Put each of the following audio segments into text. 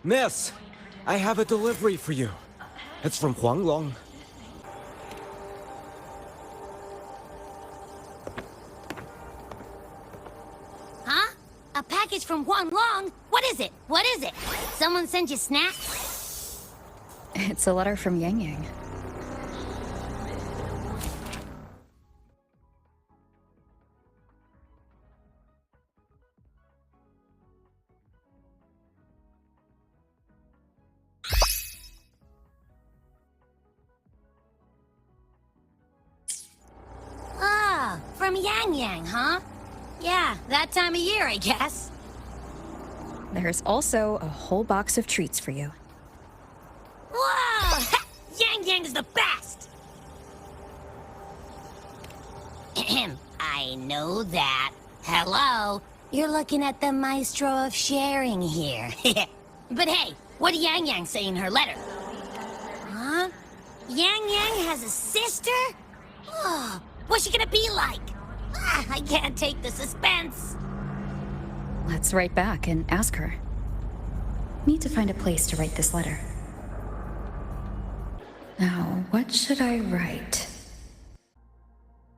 Miss, I have a delivery for you. It's from Huanglong. Huh? A package from Huanglong? What is it? What is it? Someone send you snacks? It's a letter from Yang Yang. Ah, from Yang Yang, huh? Yeah, that time of year, I guess. There's also a whole box of treats for you. Whoa! Yang Yang's the best! Ahem, I know that. Hello? You're looking at the maestro of sharing here. But hey, what did Yang Yang say in her letter? Huh? Yang Yang has a sister? Oh, what's she gonna be like? Ah, I can't take the suspense. Let's write back and ask her. Need to find a place to write this letter. Now, what should I write?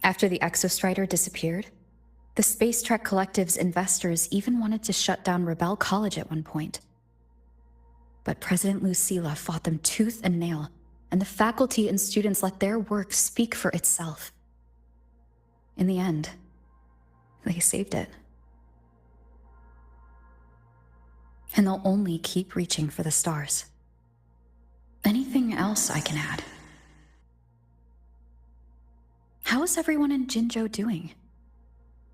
After the Exostrider disappeared, the Space Trek Collective's investors even wanted to shut down Rebel College at one point. But President Lucilla fought them tooth and nail, and the faculty and students let their work speak for itself. In the end, they saved it. And they'll only keep reaching for the stars. Anything else I can add? How is everyone in Jinzhou doing?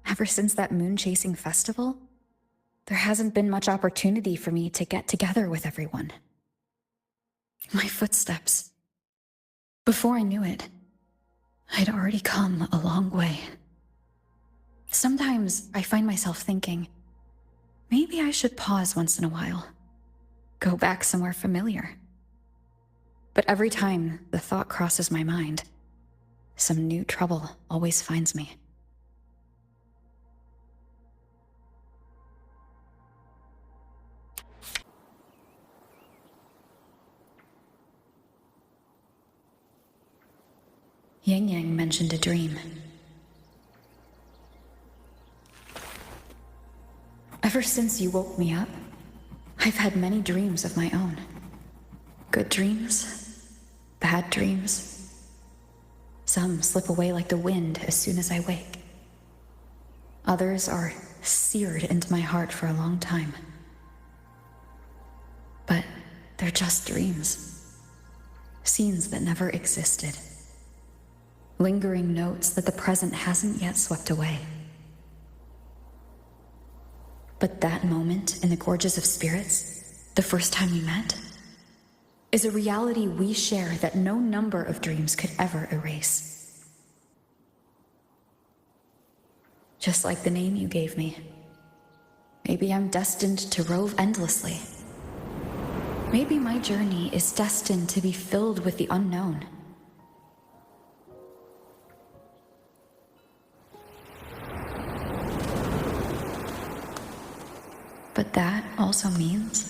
Ever since that moon-chasing festival, there hasn't been much opportunity for me to get together with everyone. My footsteps. Before I knew it, I'd already come a long way. Sometimes I find myself thinking, maybe I should pause once in a while. Go back somewhere familiar. But every time the thought crosses my mind, some new trouble always finds me. Yang Yang mentioned a dream. Ever since you woke me up, I've had many dreams of my own. Good dreams, bad dreams. Some slip away like the wind as soon as I wake. Others are seared into my heart for a long time. But they're just dreams. Scenes that never existed. Lingering notes that the present hasn't yet swept away. But that moment in the Gorges of Spirits, the first time we met, is a reality we share that no number of dreams could ever erase. Just like the name you gave me. Maybe I'm destined to rove endlessly. Maybe my journey is destined to be filled with the unknown. But that also means...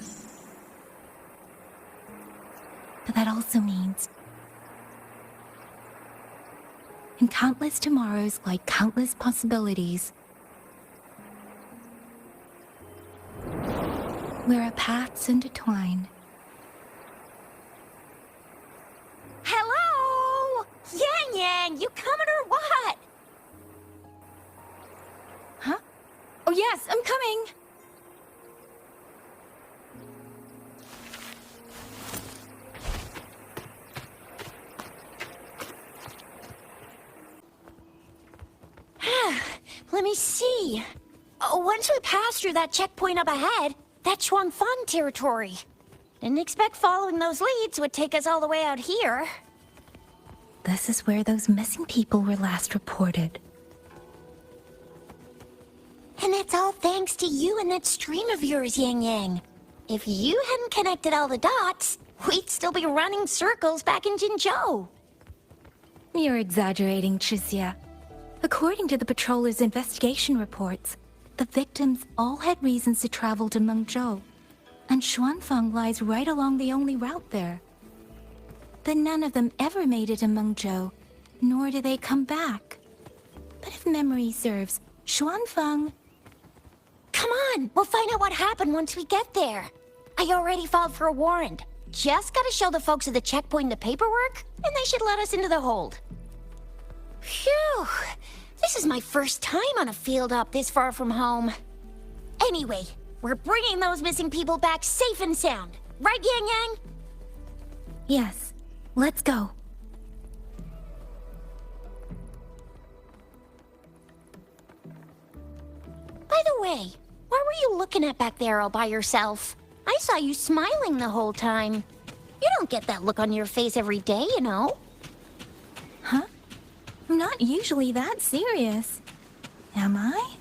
in countless tomorrows lie countless possibilities, where our paths intertwine. Hello? Yang Yang, you coming or what? Huh? Oh yes, I'm coming! Let me see. Once we pass through that checkpoint up ahead, that's Shuangfang territory. Didn't expect following those leads would take us all the way out here. This is where those missing people were last reported. And it's all thanks to you and that stream of yours, Yang Yang. If you hadn't connected all the dots, we'd still be running circles back in Jinzhou. You're exaggerating, Chixia. According to the patroller's investigation reports, the victims all had reasons to travel to Mengzhou. And Xuanfang lies right along the only route there. But none of them ever made it to Mengzhou, nor do they come back. But if memory serves, Xuanfang... Come on, we'll find out what happened once we get there. I already filed for a warrant. Just gotta show the folks at the checkpoint the paperwork, and they should let us into the hold. Phew, this is my first time on a field up this far from home. Anyway, we're bringing those missing people back safe and sound. Right, Yang Yang? Yes, let's go. By the way, what were you looking at back there all by yourself? I saw you smiling the whole time. You don't get that look on your face every day, you know. Huh? I'm not usually that serious. Am I?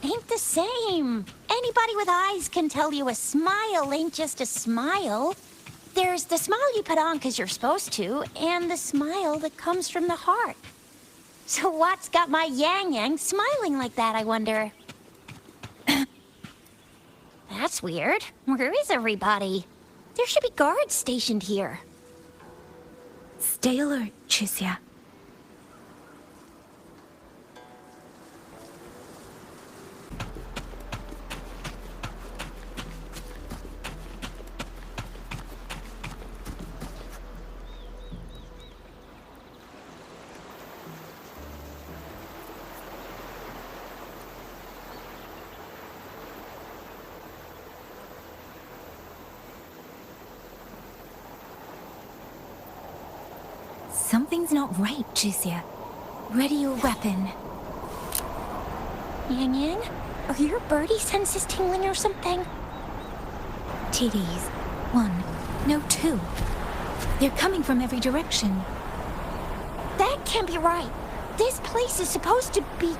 Ain't the same. Anybody with eyes can tell you a smile ain't just a smile. There's the smile you put on because you're supposed to, and the smile that comes from the heart. So what's got my Yang Yang smiling like that, I wonder? That's weird. Where is everybody? There should be guards stationed here. Stay alert, Chixia. Something's not right, Chixia. Ready your weapon. Yang Yang, are your birdie senses tingling or something? TDs. 1. No, 2. They're coming from every direction. That can't be right. This place is supposed to be...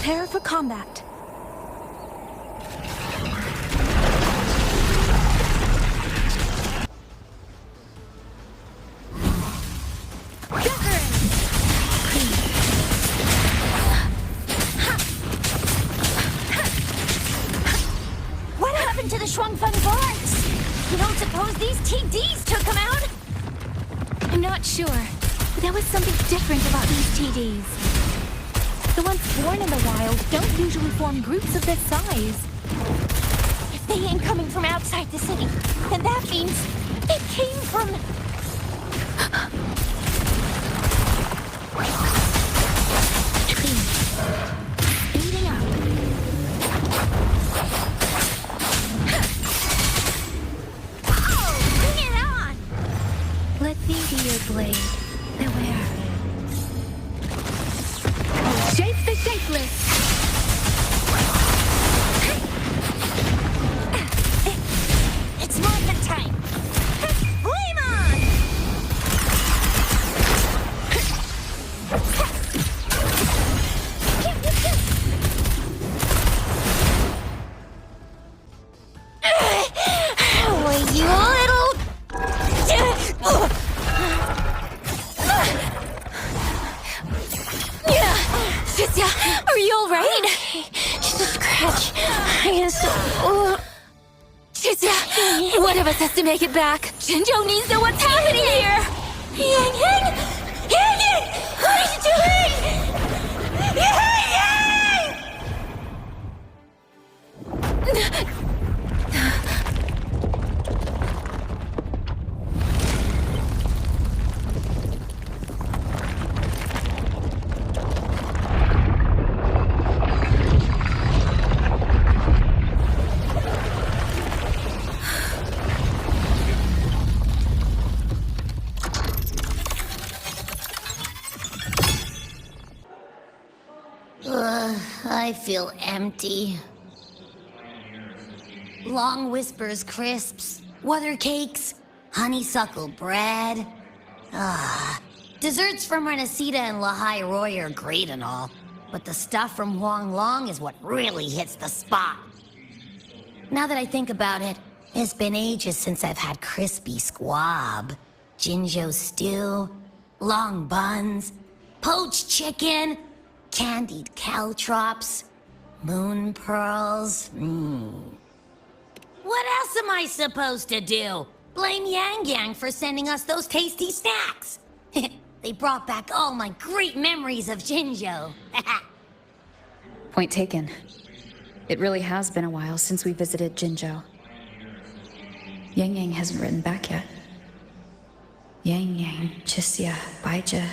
Prepare for combat. What happened to the Shuangfeng guards? You don't suppose these TDs took them out? I'm not sure, but there was something different about these TDs. The ones born in the wild don't usually form groups of this size. If they ain't coming from outside the city, then that means it came from... Speeding up. Oh, bring it on! Let me be your blade. Beware. Shape the shapeless! It's morphin' time! Flame on! Well, you little... Chixia, are you alright? Just a scratch. I guess... Chixia, one of us has to make it back. Jinzhou needs to know what's happening here! Yang Yang! Yang Yang! What are you doing? Yang Yang! I feel empty. Long Whispers crisps, Wuthering cakes, honeysuckle bread. Desserts from Renacita and Lahai Roy are great and all. but the stuff from Huanglong is what really hits the spot. Now that I think about it, it's been ages since I've had crispy squab, Jinzhou stew, long buns, poached chicken, candied caltrops, moon pearls. What else am I supposed to do? Blame Yang Yang for sending us those tasty snacks. They brought back all my great memories of Jinzhou. Point taken. It really has been a while since we visited Jinzhou. Yang Yang hasn't written back yet. Yang Yang, Chixia, Baizhi,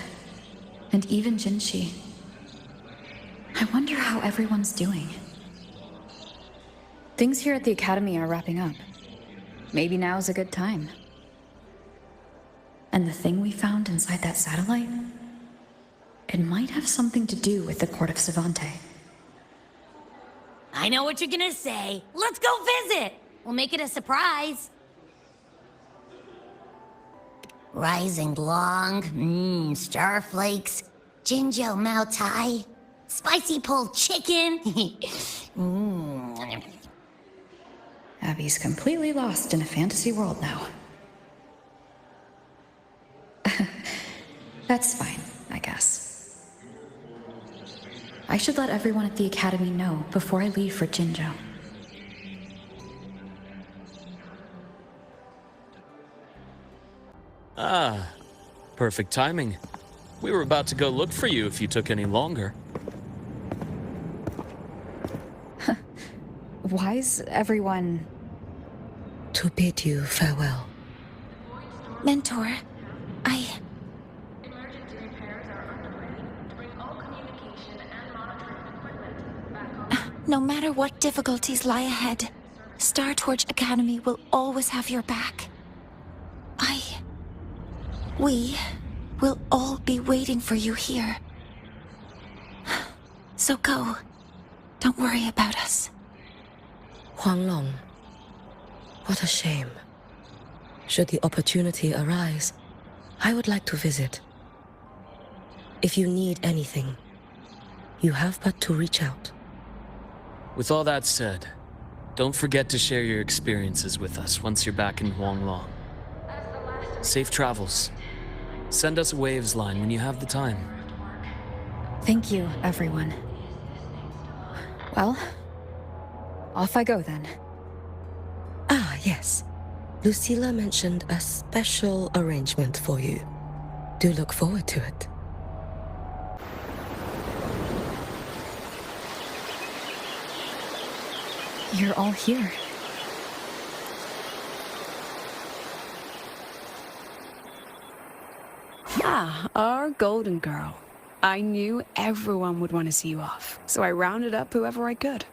and even Jinxi. I wonder how everyone's doing. Things here at the Academy are wrapping up. Maybe now's a good time. And the thing we found inside that satellite? It might have something to do with the Court of Savante. I know what you're gonna say. Let's go visit! We'll make it a surprise. Rising Long, starflakes, Jinzhou Mao Tai, spicy pulled chicken. Abby's completely lost in a fantasy world now. That's fine, I guess. I should let everyone at the Academy know before I leave for Jinzhou. Ah, perfect timing. We were about to go look for you if you took any longer. Why's everyone... To bid you farewell. Mentor, Emergency repairs are underway to bring all communication and monitoring equipment back on. no matter what difficulties lie ahead, Star Torch Academy will always have your back. We will all be waiting for you here. So go. Don't worry about us. Huanglong. What a shame. Should the opportunity arise, I would like to visit. If you need anything, you have but to reach out. With all that said, don't forget to share your experiences with us once you're back in Huanglong. Safe travels. Send us a waves line when you have the time. Thank you, everyone. Well, off I go then. Ah, yes. Lucilla mentioned a special arrangement for you. Do look forward to it. You're all here. Ah, our golden girl. I knew everyone would want to see you off, so I rounded up whoever I could.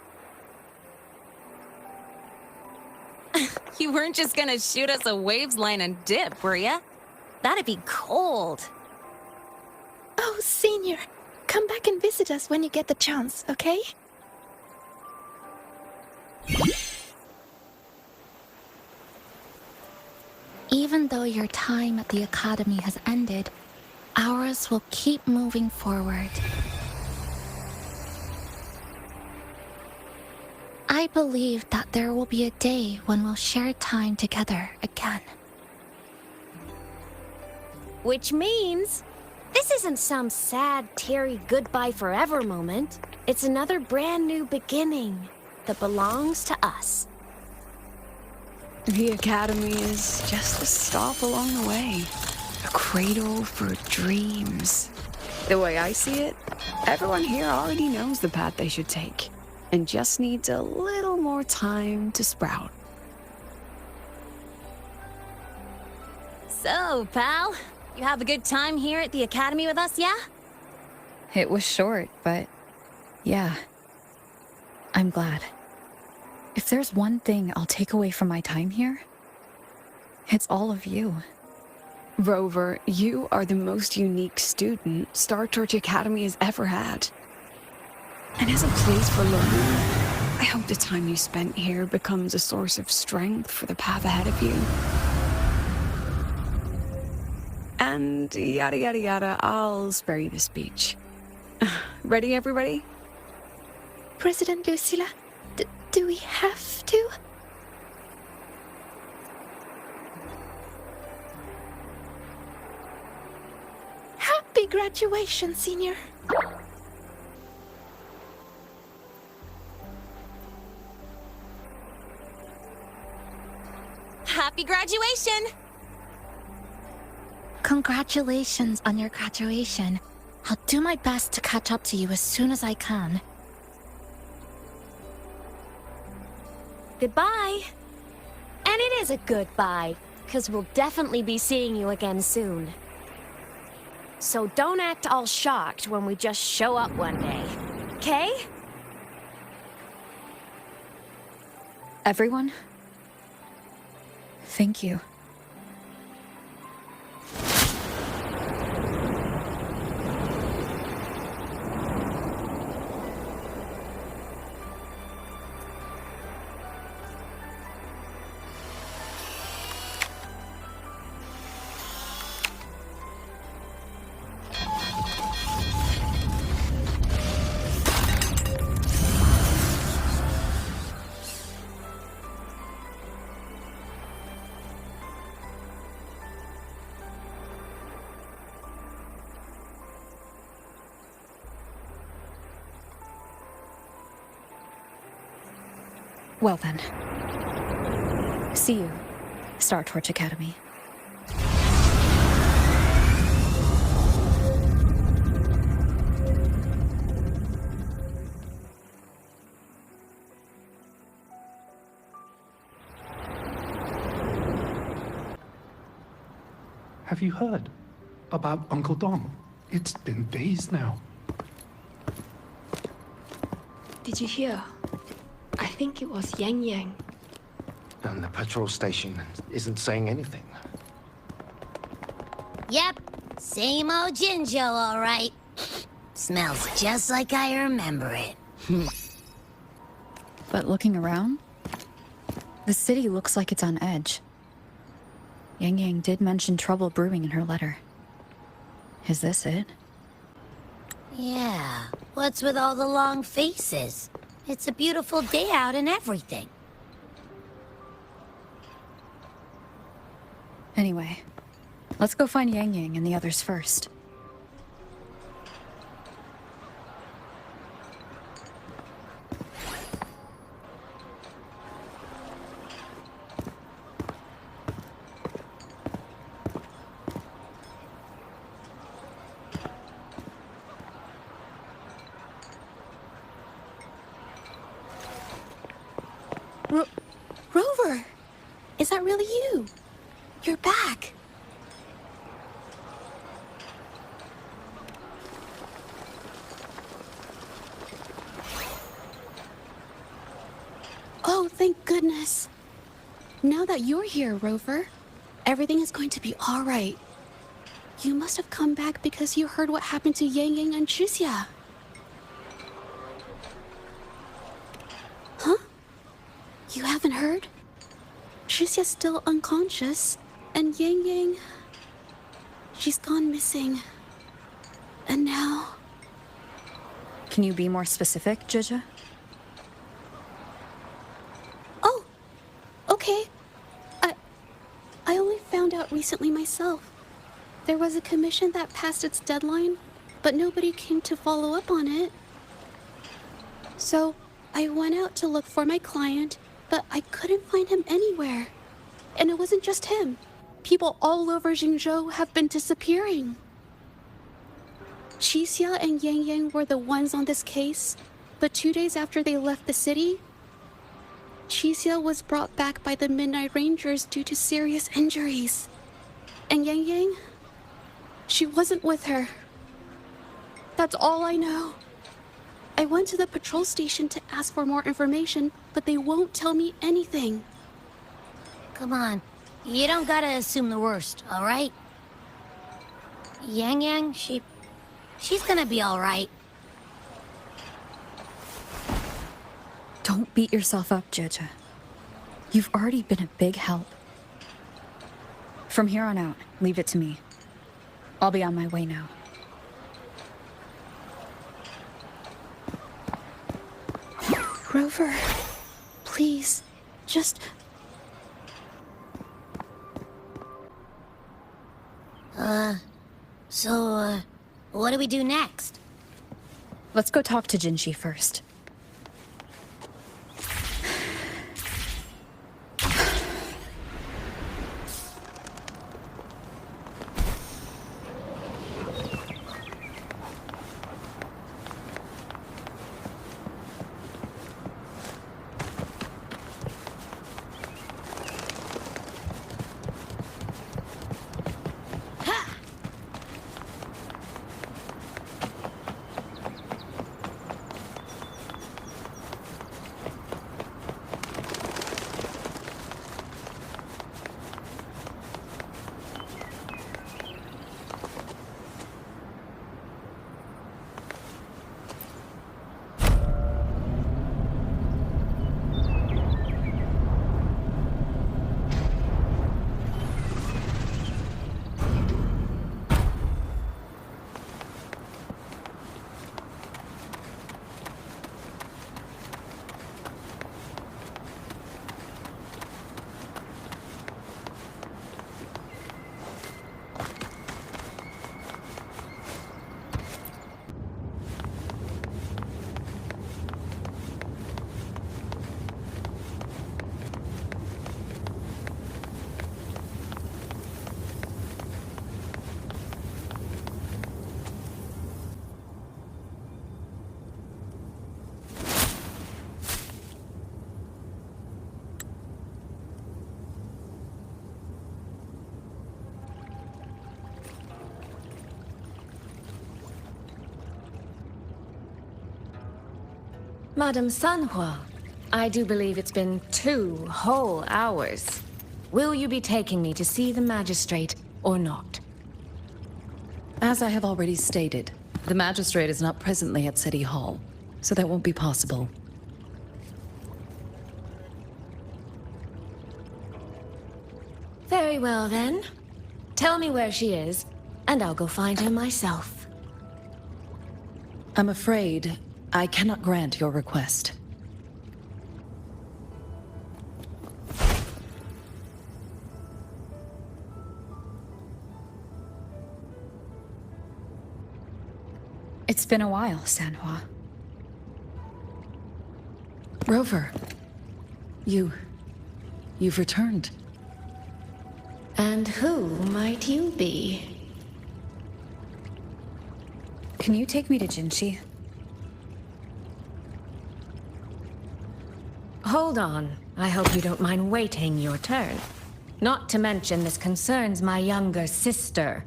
You weren't just gonna shoot us a waves line and dip, were ya? That'd be cold. Oh, Senior, come back and visit us when you get the chance, okay? Even though your time at the Academy has ended, ours will keep moving forward. I believe that there will be a day when we'll share time together again. Which means, this isn't some sad, teary goodbye forever moment. It's another brand new beginning that belongs to us. The Academy is just a stop along the way. A cradle for dreams. The way I see it, everyone here already knows the path they should take, and just needs a little more time to sprout. So, pal, you have a good time here at the Academy with us, yeah? It was short, but yeah. I'm glad. If there's one thing I'll take away from my time here, it's all of you. Rover, you are the most unique student Star Torch Academy has ever had. And as a place for learning, I hope the time you spent here becomes a source of strength for the path ahead of you. And yada yada yada, I'll spare you the speech. Ready, everybody? President Lucilla, do we have to? Happy graduation, Senior. Happy graduation! Congratulations on your graduation. I'll do my best to catch up to you as soon as I can. Goodbye. And it is a goodbye, because we'll definitely be seeing you again soon. So don't act all shocked when we just show up one day, okay? Everyone, thank you. Well then. See you, Star Torch Academy. Have you heard about Uncle Dom? It's been days now. Did you hear? I think it was Yang Yang. And the patrol station isn't saying anything. Yep, same old Jinjo, all right. Smells just like I remember it. But looking around, the city looks like it's on edge. Yang Yang did mention trouble brewing in her letter. Is this it? Yeah, what's with all the long faces? It's a beautiful day out and everything. Anyway, let's go find Yang Yang and the others first. Rover! Is that really you? You're back! Oh, thank goodness. Now that you're here, Rover, everything is going to be all right. You must have come back because you heard what happened to Yang Yang and Tricia. Huh? You haven't heard? Tricia's still unconscious, and Yang Yang... she's gone missing. And now... Can you be more specific, Jija? Oh! Okay. I only found out recently myself. There was a commission that passed its deadline, but nobody came to follow up on it. So, I went out to look for my client, but I couldn't find him anywhere. And it wasn't just him. People all over Jingzhou have been disappearing. Tricia and Yang Yang were the ones on this case, but 2 days after they left the city, Tricia was brought back by the Midnight Rangers due to serious injuries. And Yang Yang, she wasn't with her. That's all I know. I went to the patrol station to ask for more information, but they won't tell me anything. Come on, you don't gotta assume the worst, all right? Yang Yang, she's gonna be all right. Don't beat yourself up, Jija. You've already been a big help. From here on out, leave it to me. I'll be on my way now. Rover, please, just... So, what do we do next? Let's go talk to Jinshi first. Madame Sanhua, I do believe it's been 2 whole hours. Will you be taking me to see the magistrate or not? As I have already stated, the magistrate is not presently at City Hall, so that won't be possible. Very well then. Tell me where she is, and I'll go find her myself. I'm afraid I cannot grant your request. It's been a while, Sanhua. Rover, you've returned. And who might you be? Can you take me to Jinshi? Hold on. I hope you don't mind waiting your turn. Not to mention this concerns my younger sister.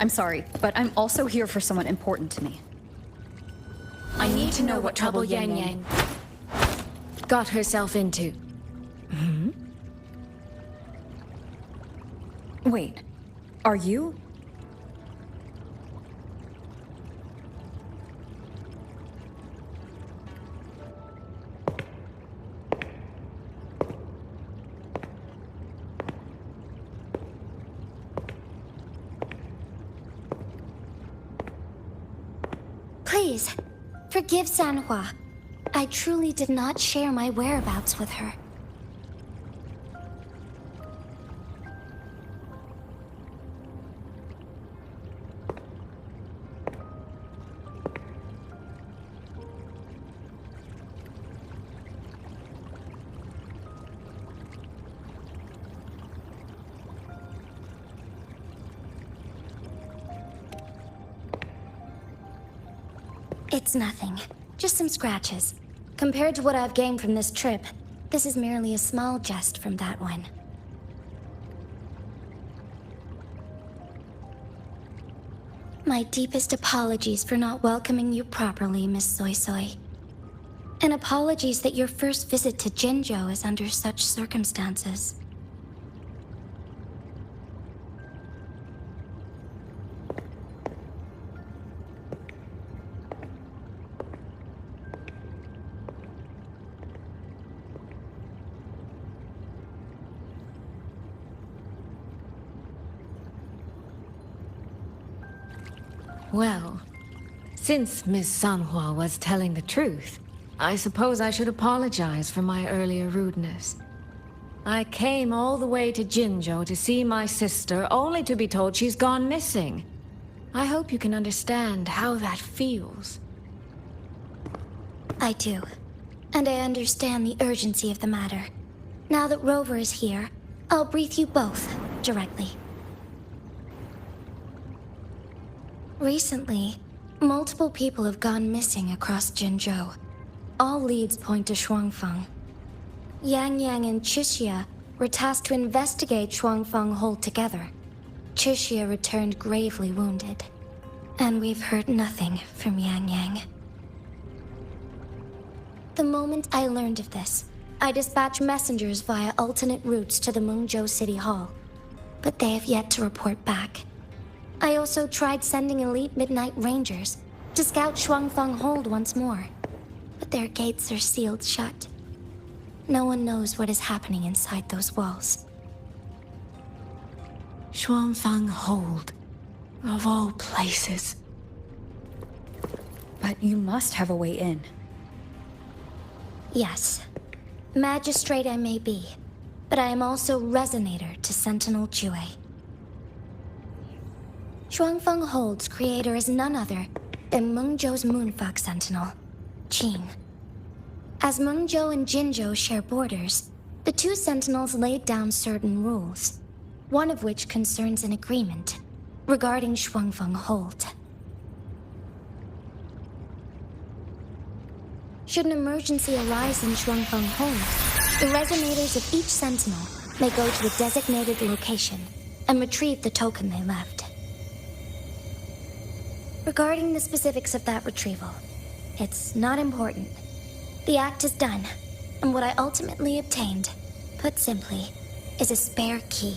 I'm sorry, but I'm also here for someone important to me. I need to know what trouble Yang Yang got herself into. Wait, are you? Please, forgive Sanhua. I truly did not share my whereabouts with her. It's nothing. Just some scratches. Compared to what I've gained from this trip, this is merely a small jest from that one. My deepest apologies for not welcoming you properly, Miss Soy Soy. And apologies that your first visit to Jinzhou is under such circumstances. Well, Since Miss Sanhua was telling the truth, I suppose I should apologize for my earlier rudeness. I came all the way to Jinzhou to see my sister, only to be told she's gone missing. I hope you can understand how that feels. I do. And I understand the urgency of the matter. Now that Rover is here, I'll brief you both directly. Recently, multiple people have gone missing across Jinzhou. All leads point to Shuangfeng. Yang Yang and Chixia were tasked to investigate Shuangfeng Hold together. Chixia returned gravely wounded. And we've heard nothing from Yang Yang. The moment I learned of this, I dispatched messengers via alternate routes to the Mengzhou City Hall, but they have yet to report back. I also tried sending elite Midnight Rangers to scout Shuangfeng Hold once more, but their gates are sealed shut. No one knows what is happening inside those walls. Shuangfeng Hold, of all places. But you must have a way in. Yes. Magistrate I may be, but I am also Resonator to Sentinel Jue. Shuangfeng Hold's creator is none other than Mengzhou's Moonfuck Sentinel, Qin. As Mengzhou and Jinzhou share borders, the two Sentinels laid down certain rules, one of which concerns an agreement regarding Shuangfeng Hold. Should an emergency arise in Shuangfeng Hold, the resonators of each Sentinel may go to a designated location and retrieve the token they left. Regarding the specifics of that retrieval, it's not important. The act is done, and what I ultimately obtained, put simply, is a spare key.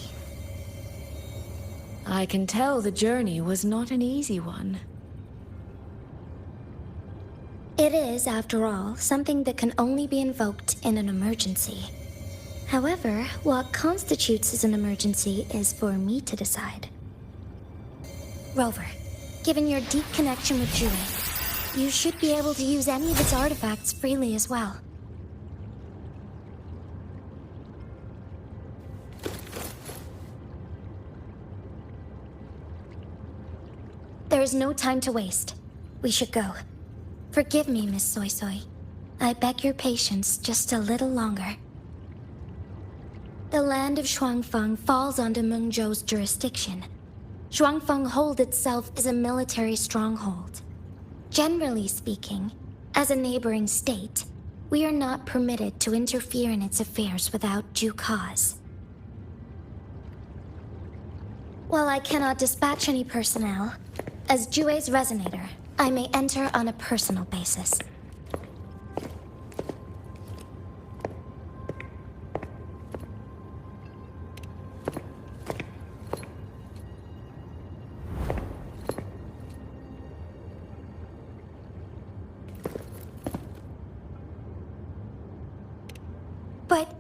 I can tell the journey was not an easy one. It is, after all, something that can only be invoked in an emergency. However, what constitutes as an emergency is for me to decide. Rover, given your deep connection with Jue, you should be able to use any of its artifacts freely as well. There is no time to waste. We should go. Forgive me, Miss Soy Soy. I beg your patience just a little longer. The land of Shuangfeng falls under Mengzhou's jurisdiction. Shuangfeng Hold itself is a military stronghold. Generally speaking, as a neighboring state, we are not permitted to interfere in its affairs without due cause. While I cannot dispatch any personnel, as Jue's Resonator, I may enter on a personal basis. But...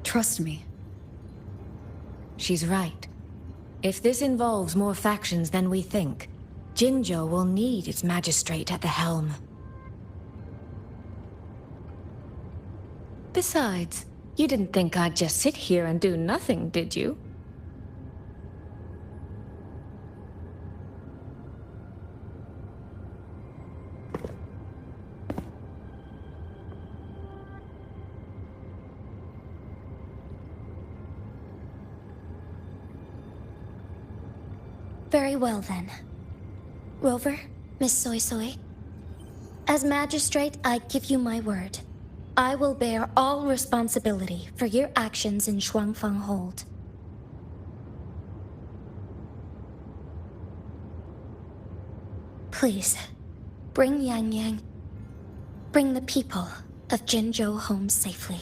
Trust me. She's right. If this involves more factions than we think, Jinzhou will need its magistrate at the helm. Besides, you didn't think I'd just sit here and do nothing, did you? Very well, then. Rover, Miss Soy Soy. As magistrate, I give you my word. I will bear all responsibility for your actions in Shuangfeng Hold. Please, bring Yang Yang. Bring the people of Jinzhou home safely.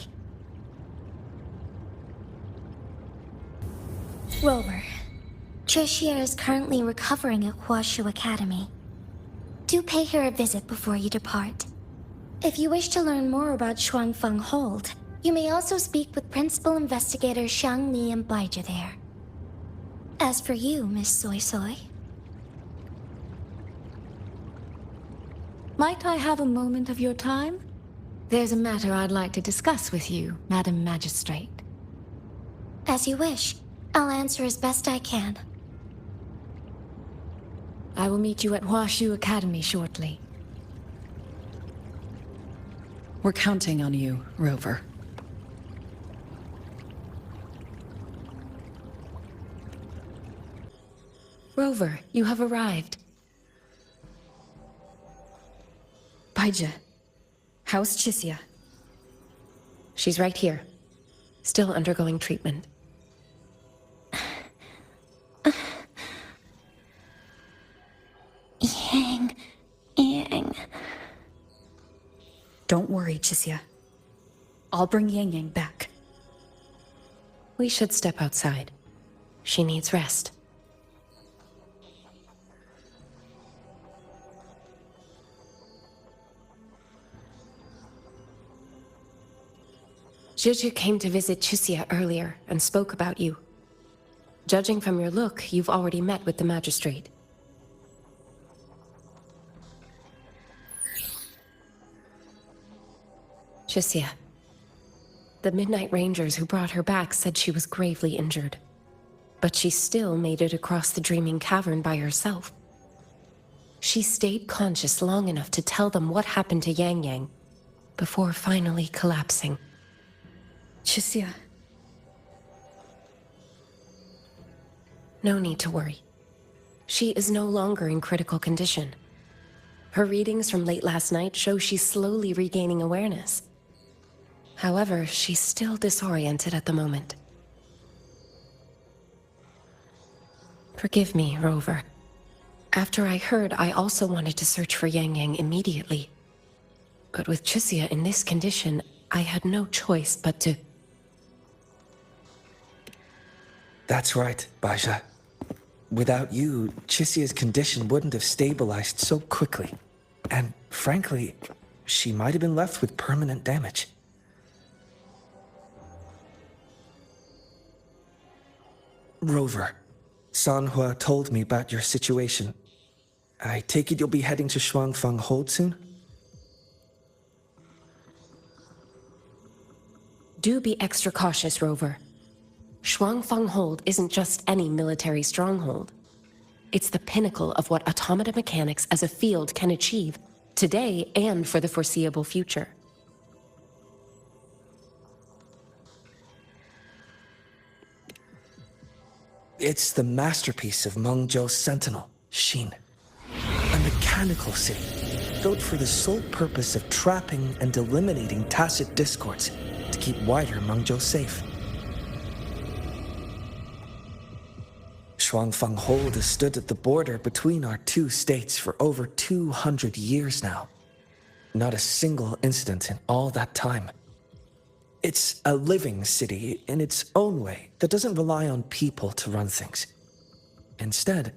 Rover. Chixia is currently recovering at Huashu Academy. Do pay her a visit before you depart. If you wish to learn more about Shuangfeng Hold, you may also speak with Principal Investigator Xiang Li and Baizhi there. As for you, Miss Soy Soy... Might I have a moment of your time? There's a matter I'd like to discuss with you, Madam Magistrate. As you wish. I'll answer as best I can. I will meet you at Huashu Academy shortly. We're counting on you, Rover. Rover, you have arrived. Baija, how's Chisia? She's right here. Still undergoing treatment. Yang. Don't worry, Chisia. I'll bring Yang Yang back. We should step outside. She needs rest. Juju came to visit Chisia earlier and spoke about you. Judging from your look, you've already met with the magistrate. Chisia. The Midnight Rangers who brought her back said she was gravely injured. But she still made it across the Dreaming Cavern by herself. She stayed conscious long enough to tell them what happened to Yang Yang, before finally collapsing. Chisia. No need to worry. She is no longer in critical condition. Her readings from late last night show she's slowly regaining awareness. However, she's still disoriented at the moment. Forgive me, Rover. After I heard, I also wanted to search for Yang Yang immediately. But with Chisia in this condition, I had no choice but to... That's right, Baija. Without you, Chisia's condition wouldn't have stabilized so quickly. And frankly, she might have been left with permanent damage. Rover, Sanhua told me about your situation. I take it you'll be heading to Shuangfang Hold soon? Do be extra cautious, Rover. Shuangfang Hold isn't just any military stronghold. It's the pinnacle of what automata mechanics as a field can achieve, today and for the foreseeable future. It's the masterpiece of Mengzhou's sentinel, Xin. A mechanical city, built for the sole purpose of trapping and eliminating tacit discords to keep wider Mengzhou safe. Shuangfang Hold has stood at the border between our two states for over 200 years now. Not a single incident in all that time. It's a living city in its own way that doesn't rely on people to run things. Instead,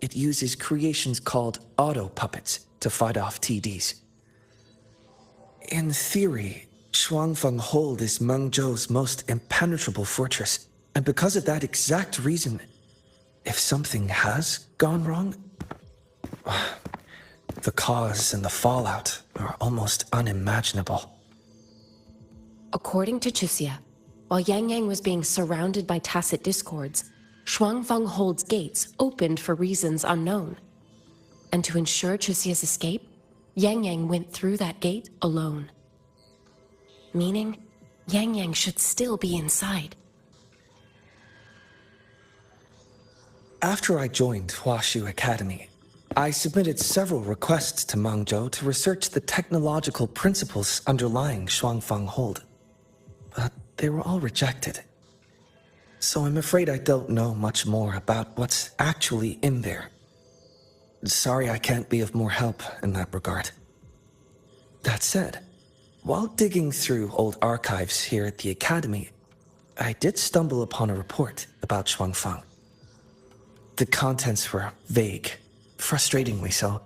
it uses creations called auto-puppets to fight off TDs. In theory, Shuangfang Hold is Mengzhou's most impenetrable fortress, and because of that exact reason, if something has gone wrong, the cause and the fallout are almost unimaginable. According to Chisia, while Yang Yang was being surrounded by tacit discords, Shuangfang Hold's gates opened for reasons unknown. And to ensure Chisia's escape, Yang Yang went through that gate alone. Meaning, Yang Yang should still be inside. After I joined Huashu Academy, I submitted several requests to Mengzhou to research the technological principles underlying Shuangfang Hold. But they were all rejected. So I'm afraid I don't know much more about what's actually in there. Sorry I can't be of more help in that regard. That said, while digging through old archives here at the Academy, I did stumble upon a report about Shuangfang. The contents were vague, frustratingly so.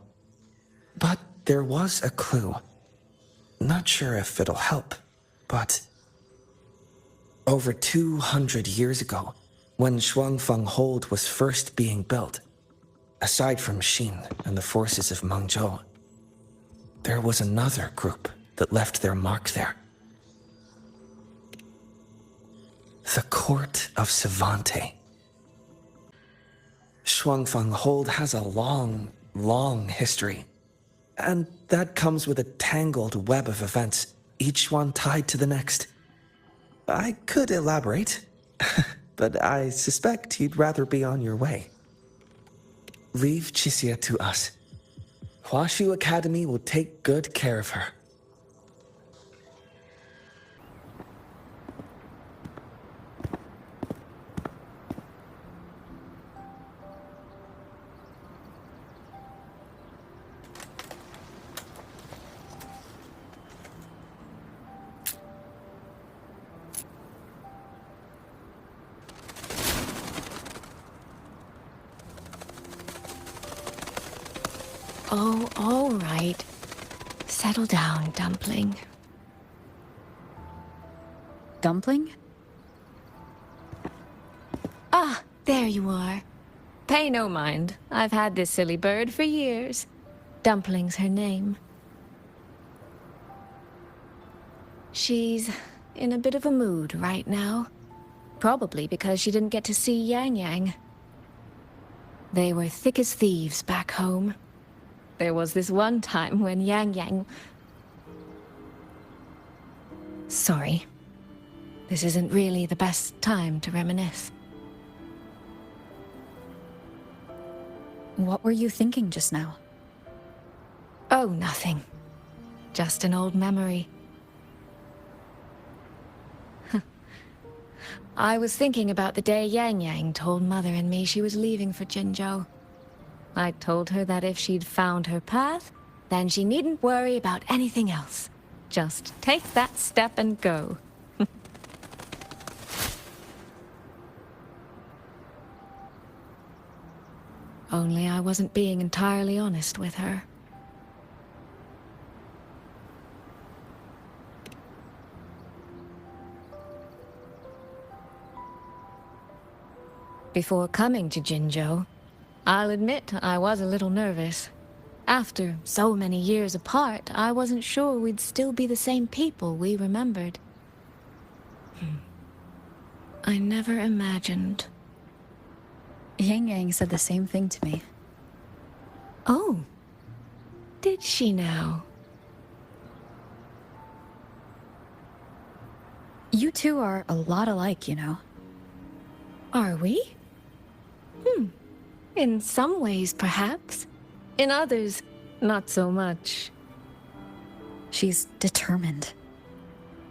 But there was a clue. Not sure if it'll help, but... Over 200 years ago, when Shuangfang Hold was first being built, aside from Xin and the forces of Mengzhou, there was another group that left their mark there. The Court of Savante. Shuangfang Hold has a long, long history. And that comes with a tangled web of events, each one tied to the next. I could elaborate, but I suspect you'd rather be on your way. Leave Chixia to us. Huashu Academy will take good care of her. Oh, all right. Settle down, Dumpling. Dumpling? Ah, there you are. Pay no mind. I've had this silly bird for years. Dumpling's her name. She's in a bit of a mood right now. Probably because she didn't get to see Yang Yang. They were thick as thieves back home. There was this one time when Yang Yang... Sorry. This isn't really the best time to reminisce. What were you thinking just now? Oh, nothing. Just an old memory. I was thinking about the day Yang Yang told Mother and me she was leaving for Jinzhou. I told her that if she'd found her path, then she needn't worry about anything else. Just take that step and go. Only I wasn't being entirely honest with her. Before coming to Jinzhou, I'll admit I was a little nervous. After so many years apart, I wasn't sure we'd still be the same people we remembered. I never imagined. Yang Yang said the same thing to me. Oh, did she now? You two are a lot alike, you know. Are we? In some ways, perhaps. In others, not so much. She's determined.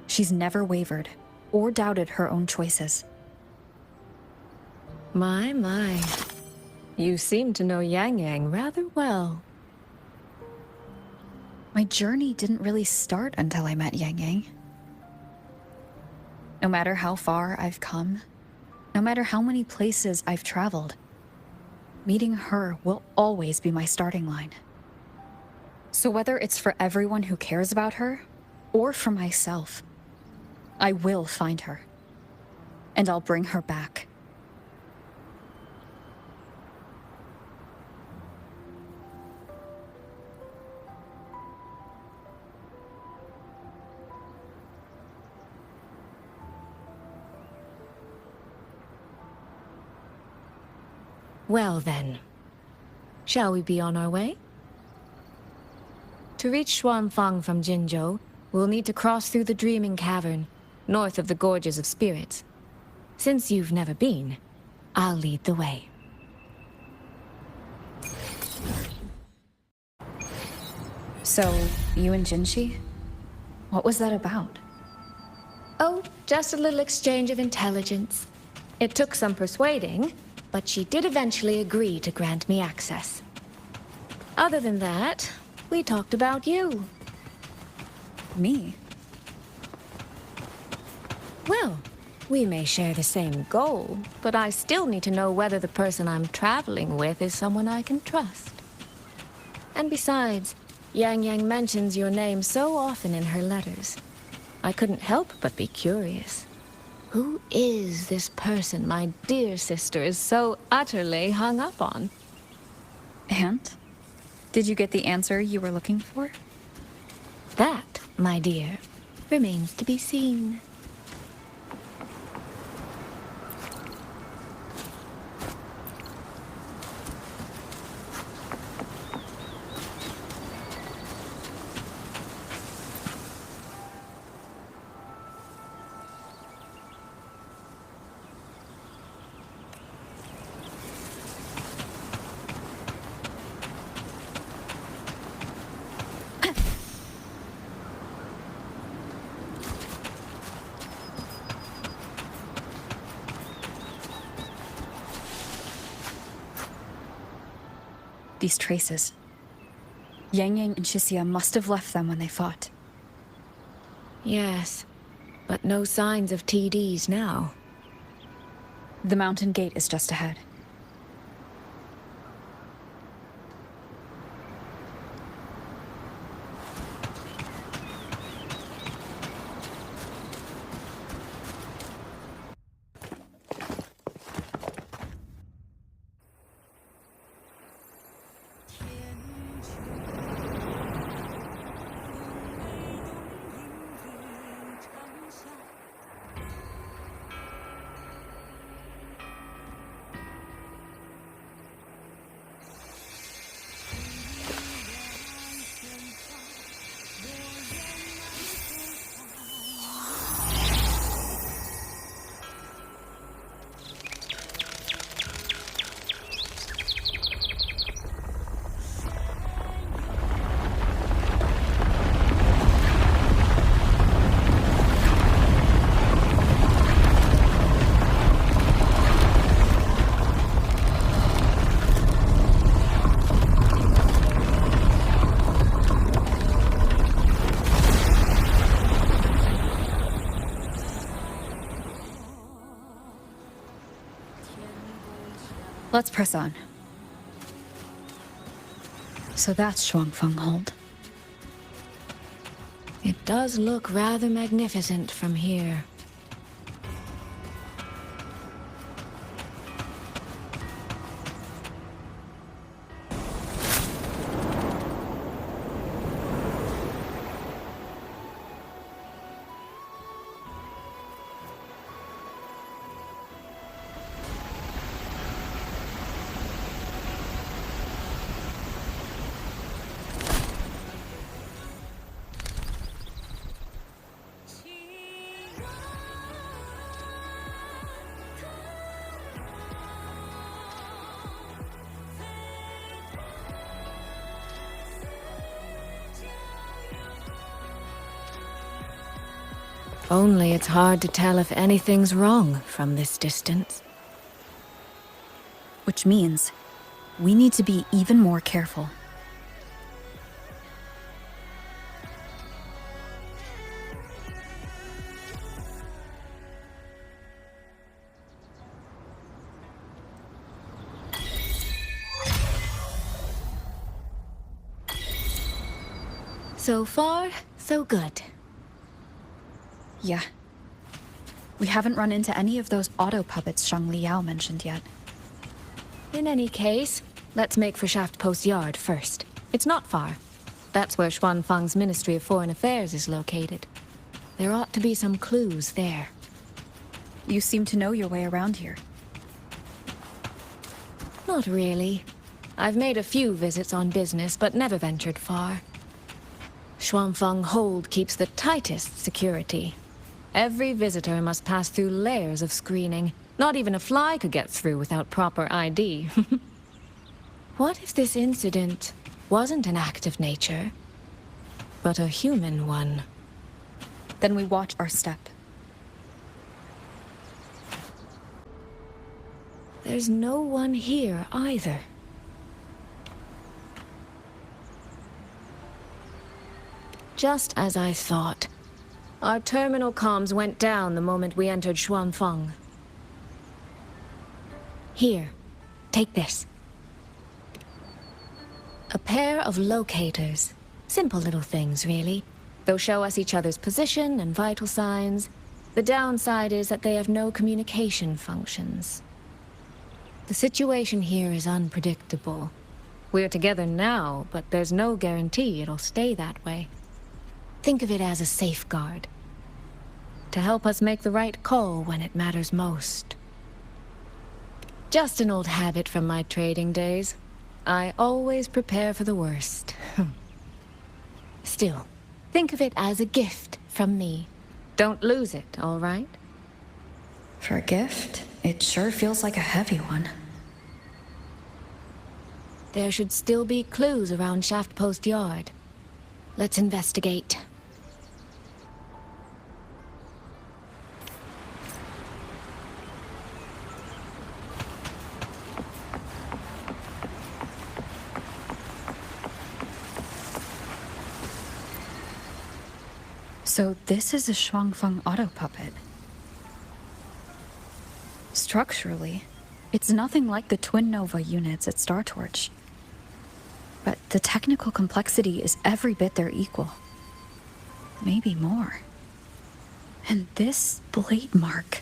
She's never wavered or doubted her own choices. My. You seem to know Yang Yang rather well. My journey didn't really start until I met Yang Yang. No matter how far I've come, no matter how many places I've traveled, meeting her will always be my starting line. So whether it's for everyone who cares about her, or for myself, I will find her. And I'll bring her back. Well then, shall we be on our way? To reach Xuanfang from Jinzhou, we'll need to cross through the Dreaming Cavern, north of the Gorges of Spirits. Since you've never been, I'll lead the way. So, you and Jinshi? What was that about? Oh, just a little exchange of intelligence. It took some persuading, but she did eventually agree to grant me access. Other than that, we talked about you. Me? Well, we may share the same goal, but I still need to know whether the person I'm traveling with is someone I can trust. And besides, Yang Yang mentions your name so often in her letters. I couldn't help but be curious. Who is this person my dear sister is so utterly hung up on? And? Did you get the answer you were looking for? That, my dear, remains to be seen. These traces. Yang Yang and Shisia must have left them when they fought. Yes, but no signs of TDs now. The mountain gate is just ahead. Let's press on. So that's Shuangfeng Hold. It does look rather magnificent from here. Only it's hard to tell if anything's wrong from this distance. Which means we need to be even more careful. So far, so good. Yeah. We haven't run into any of those auto puppets Shang Liao mentioned yet. In any case, let's make for Shaft Post Yard first. It's not far. That's where Xuanfang's Ministry of Foreign Affairs is located. There ought to be some clues there. You seem to know your way around here. Not really. I've made a few visits on business, but never ventured far. Xuanfang Hold keeps the tightest security. Every visitor must pass through layers of screening. Not even a fly could get through without proper ID. What if this incident wasn't an act of nature, but a human one? Then we watch our step. There's no one here either. Just as I thought. Our terminal comms went down the moment we entered Xuanfang. Here, take this. A pair of locators. Simple little things, really. They'll show us each other's position and vital signs. The downside is that they have no communication functions. The situation here is unpredictable. We're together now, but there's no guarantee it'll stay that way. Think of it as a safeguard. To help us make the right call when it matters most. Just an old habit from my trading days. I always prepare for the worst. Still, think of it as a gift from me. Don't lose it, all right? For a gift, it sure feels like a heavy one. There should still be clues around Shaft Post Yard. Let's investigate. So this is a Shuangfeng auto puppet. Structurally, it's nothing like the Twin Nova units at Star Torch. But the technical complexity is every bit their equal. Maybe more. And this blade mark.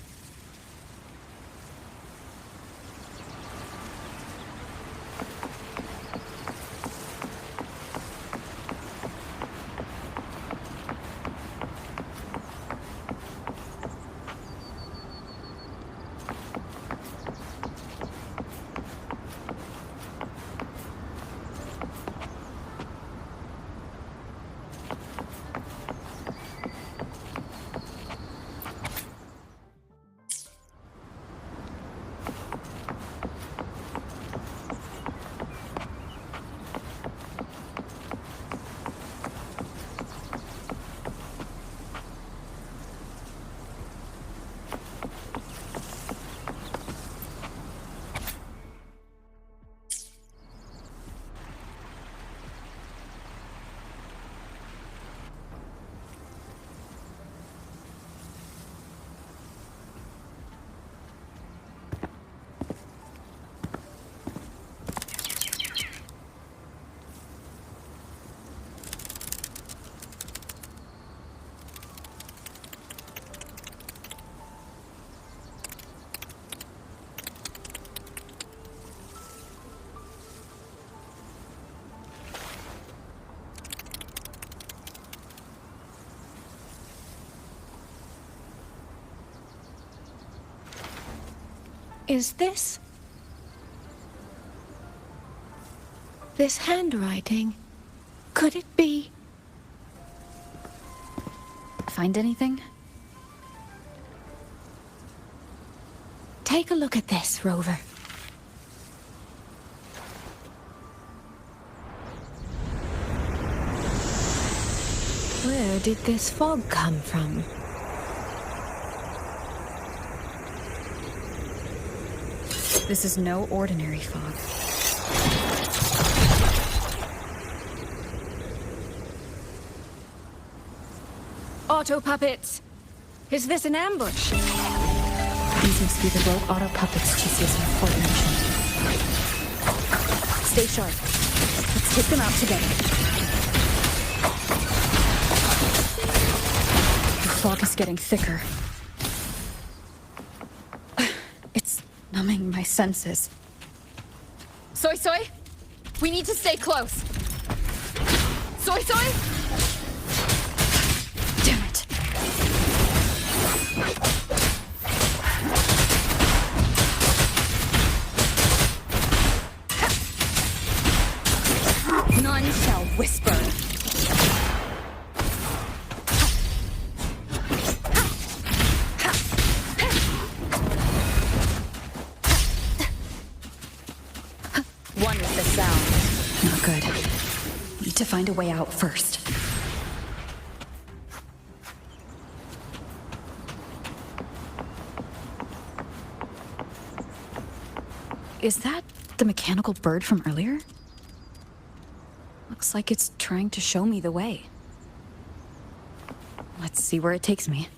Is this handwriting? Could it be? Find anything? Take a look at this, Rover. Where did this fog come from? This is no ordinary fog. Auto puppets! Is this an ambush? These must be the rogue auto puppets Chisia's report mentioned. Stay sharp. Let's take them out together. The fog is getting thicker. It's numbing my senses. Soy Soy? We need to stay close. Soy Soy? Damn it. None shall whisper. One with the sound. Not good. Need to find a way out first. Is that the mechanical bird from earlier? Looks like it's trying to show me the way. Let's see where it takes me.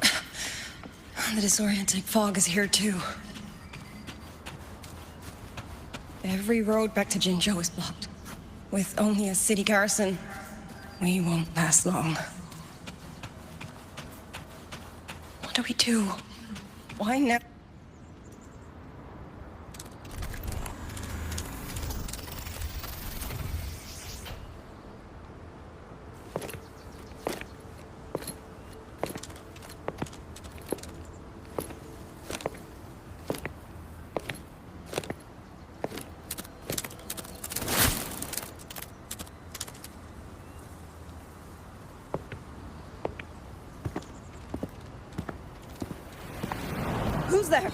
The disorienting fog is here too. Every road back to Jinzhou is blocked. With only a city garrison, we won't last long. What do we do? Why never? Who's there?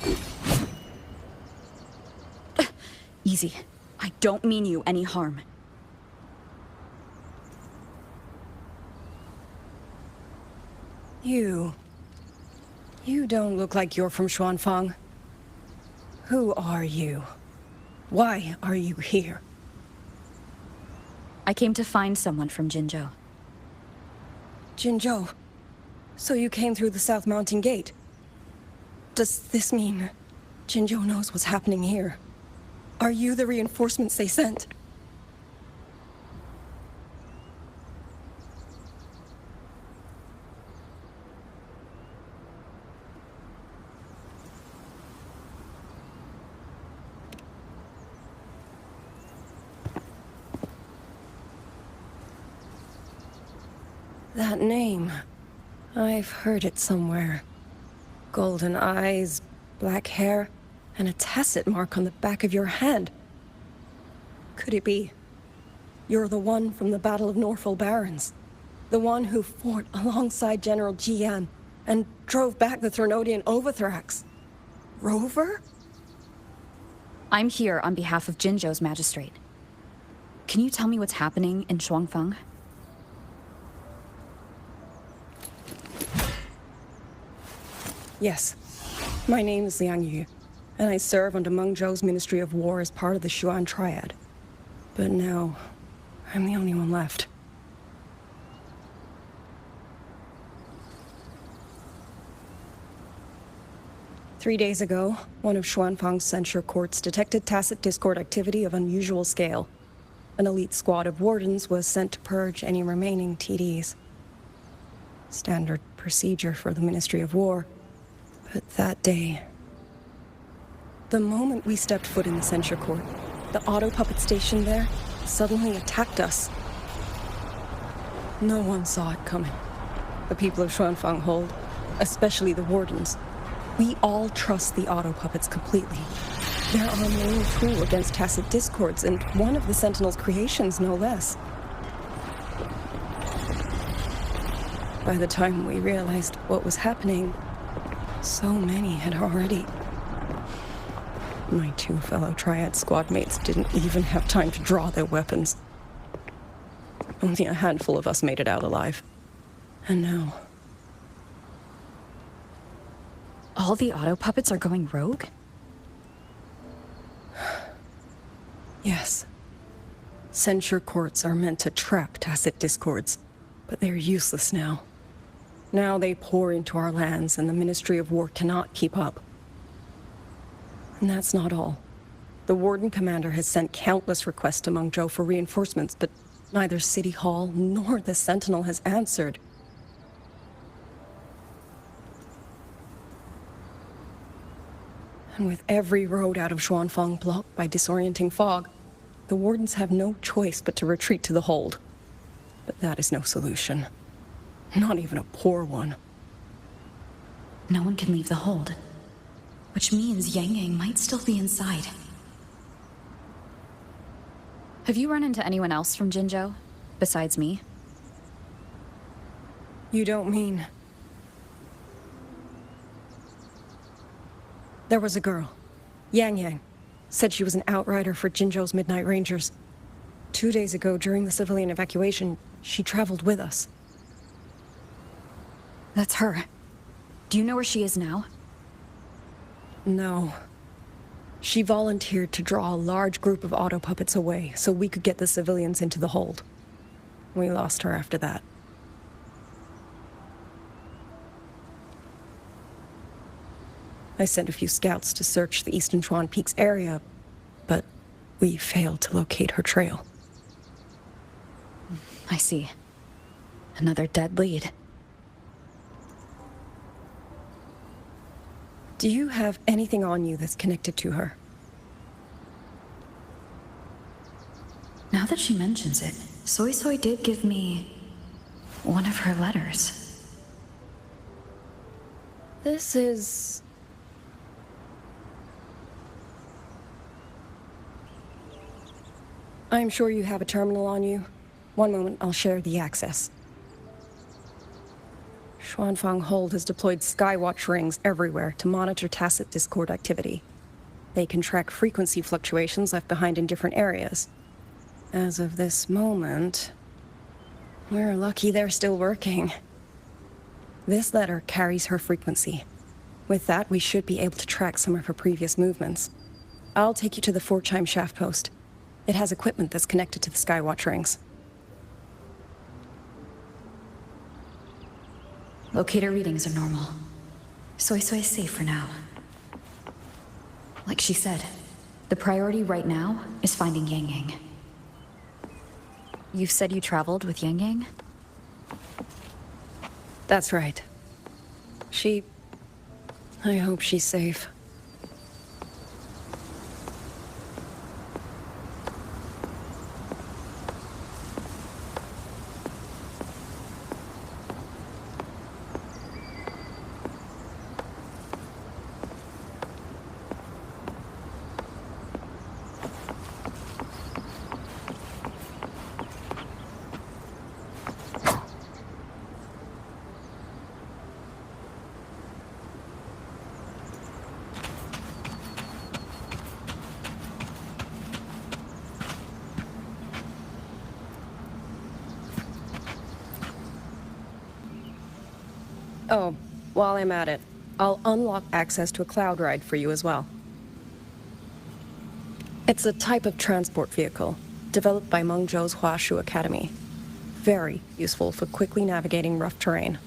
Easy. I don't mean you any harm. You don't look like you're from Xuanfang. Who are you? Why are you here? I came to find someone from Jinzhou. Jinzhou? So you came through the South Mountain Gate? Does this mean Jinzhou knows what's happening here? Are you the reinforcements they sent? That name. I've heard it somewhere. Golden eyes, black hair, and a tacit mark on the back of your hand. Could it be? You're the one from the Battle of Norfolk Barrens. The one who fought alongside General Jian and drove back the Thrunodian Overthrax. Rover? I'm here on behalf of Jinzhou's magistrate. Can you tell me what's happening in Xuanfang? Yes. My name is Liang Yu, and I serve under Meng Zhou's Ministry of War as part of the Xuan Triad. But now, I'm the only one left. Three days ago, one of Xuanfang's censure courts detected tacit discord activity of unusual scale. An elite squad of wardens was sent to purge any remaining TDs. Standard procedure for the Ministry of War. But that day, the moment we stepped foot in the censure court, the auto puppet station there suddenly attacked us. No one saw it coming. The people of Xuanfang hold, especially the wardens. We all trust the auto puppets completely. They're our main tool against tacit discords, and one of the Sentinel's creations, no less. By the time we realized what was happening, so many had already... My two fellow Triad squad mates didn't even have time to draw their weapons. Only a handful of us made it out alive. And now... All the auto puppets are going rogue? Yes. Censure courts are meant to trap tacit discords, but they're useless now. Now they pour into our lands, and the Ministry of War cannot keep up. And that's not all. The Warden Commander has sent countless requests to Mengzhou for reinforcements, but neither City Hall nor the Sentinel has answered. And with every road out of Xuanfang blocked by disorienting fog, the Wardens have no choice but to retreat to the hold. But that is no solution. Not even a poor one. No one can leave the hold. Which means Yang Yang might still be inside. Have you run into anyone else from Jinzhou, besides me? You don't mean... There was a girl, Yang Yang. Said she was an outrider for Jinzhou's Midnight Rangers. 2 days ago, during the civilian evacuation, she traveled with us. That's her. Do you know where she is now? No. She volunteered to draw a large group of auto puppets away so we could get the civilians into the hold. We lost her after that. I sent a few scouts to search the Eastern Chuan Peaks area, but we failed to locate her trail. I see. Another dead lead. Do you have anything on you that's connected to her? Now that she mentions it, Soy Soy did give me one of her letters. This is... I'm sure you have a terminal on you. One moment, I'll share the access. Xuanfang Hold has deployed Skywatch rings everywhere to monitor tacit Discord activity. They can track frequency fluctuations left behind in different areas. As of this moment, we're lucky they're still working. This letter carries her frequency. With that, we should be able to track some of her previous movements. I'll take you to the 4-chime shaft post. It has equipment that's connected to the Skywatch rings. Locator readings are normal. Soy is safe for now. Like she said, the priority right now is finding Yang Yang. You said you traveled with Yang Yang? That's right. I hope she's safe. Oh, while I'm at it, I'll unlock access to a cloud ride for you as well. It's a type of transport vehicle, developed by Mengzhou's Huashu Academy. Very useful for quickly navigating rough terrain.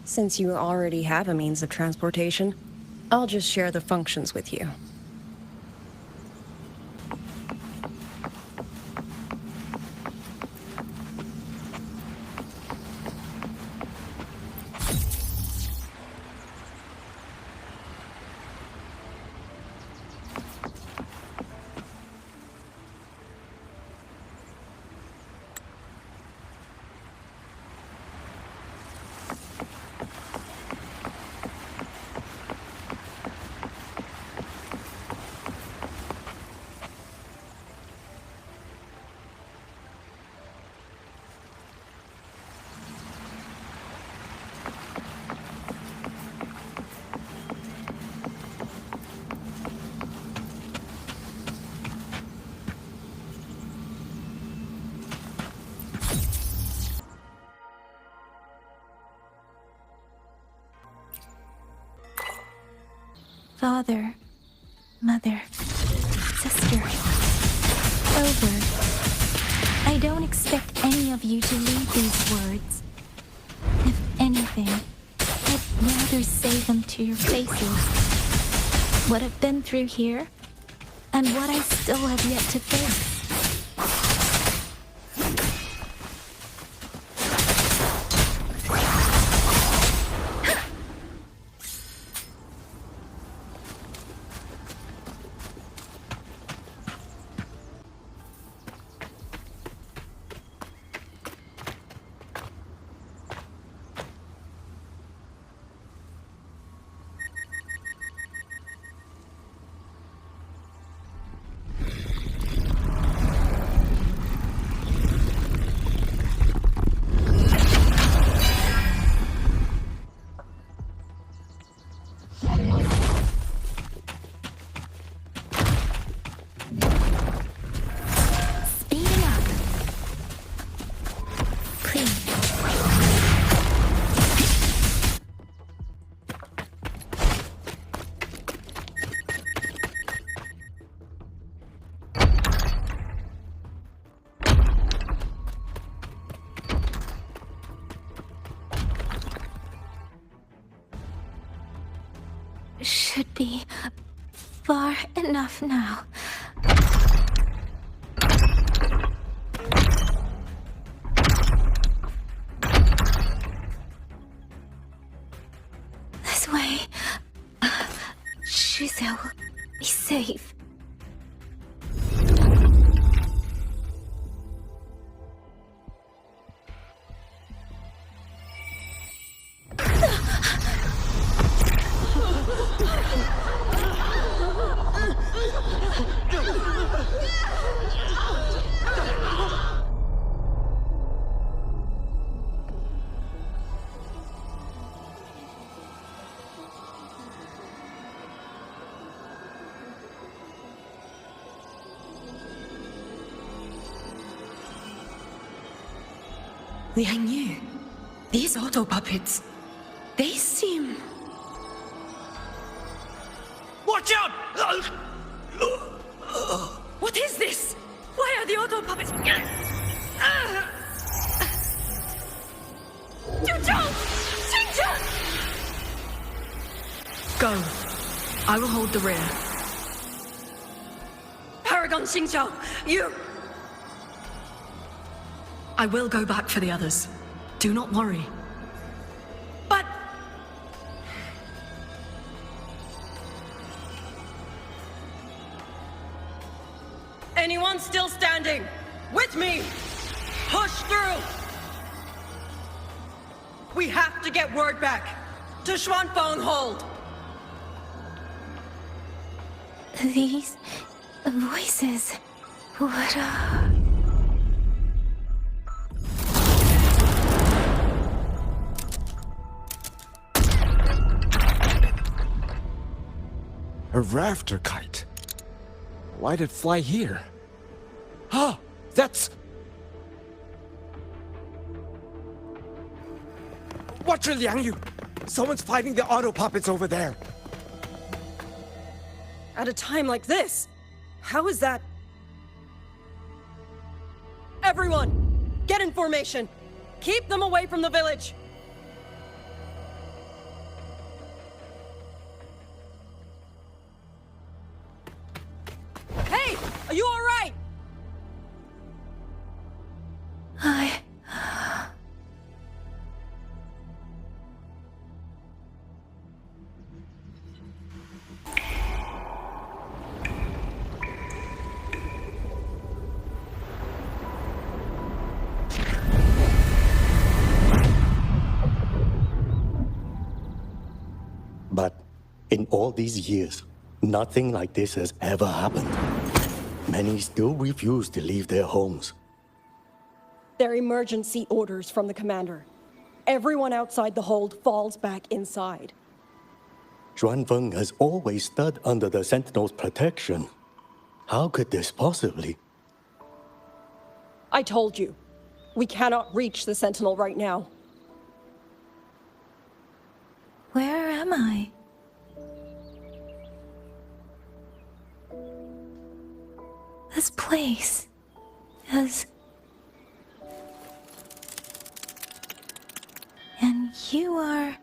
Since you already have a means of transportation, I'll just share the functions with you. Father, mother, sister, over. I don't expect any of you to read these words. If anything, I'd rather say them to your faces. What I've been through here, and what I still have yet to face. Should be far enough now. This way. Shizel will be safe. Liang Yu, these auto puppets, they seem... Watch out! What is this? Why are the auto puppets... Go. I will hold the rear. Paragon Xingzhou, you... I will go back for the others. Do not worry. But... Anyone still standing? With me! Push through! We have to get word back to Xuanfeng Hold! These voices. What A rafter kite. Why'd it fly here? Ah, that's... Watch it, Liang Yu! Someone's fighting the auto puppets over there. At a time like this? How is that? Everyone, get in formation! Keep them away from the village! Hey! Are you alright? But in all these years, nothing like this has ever happened. Many still refuse to leave their homes. They're emergency orders from the commander. Everyone outside the hold falls back inside. Xuanfeng has always stood under the Sentinel's protection. How could this possibly? I told you, we cannot reach the Sentinel right now. Where am I? This place is... And you are...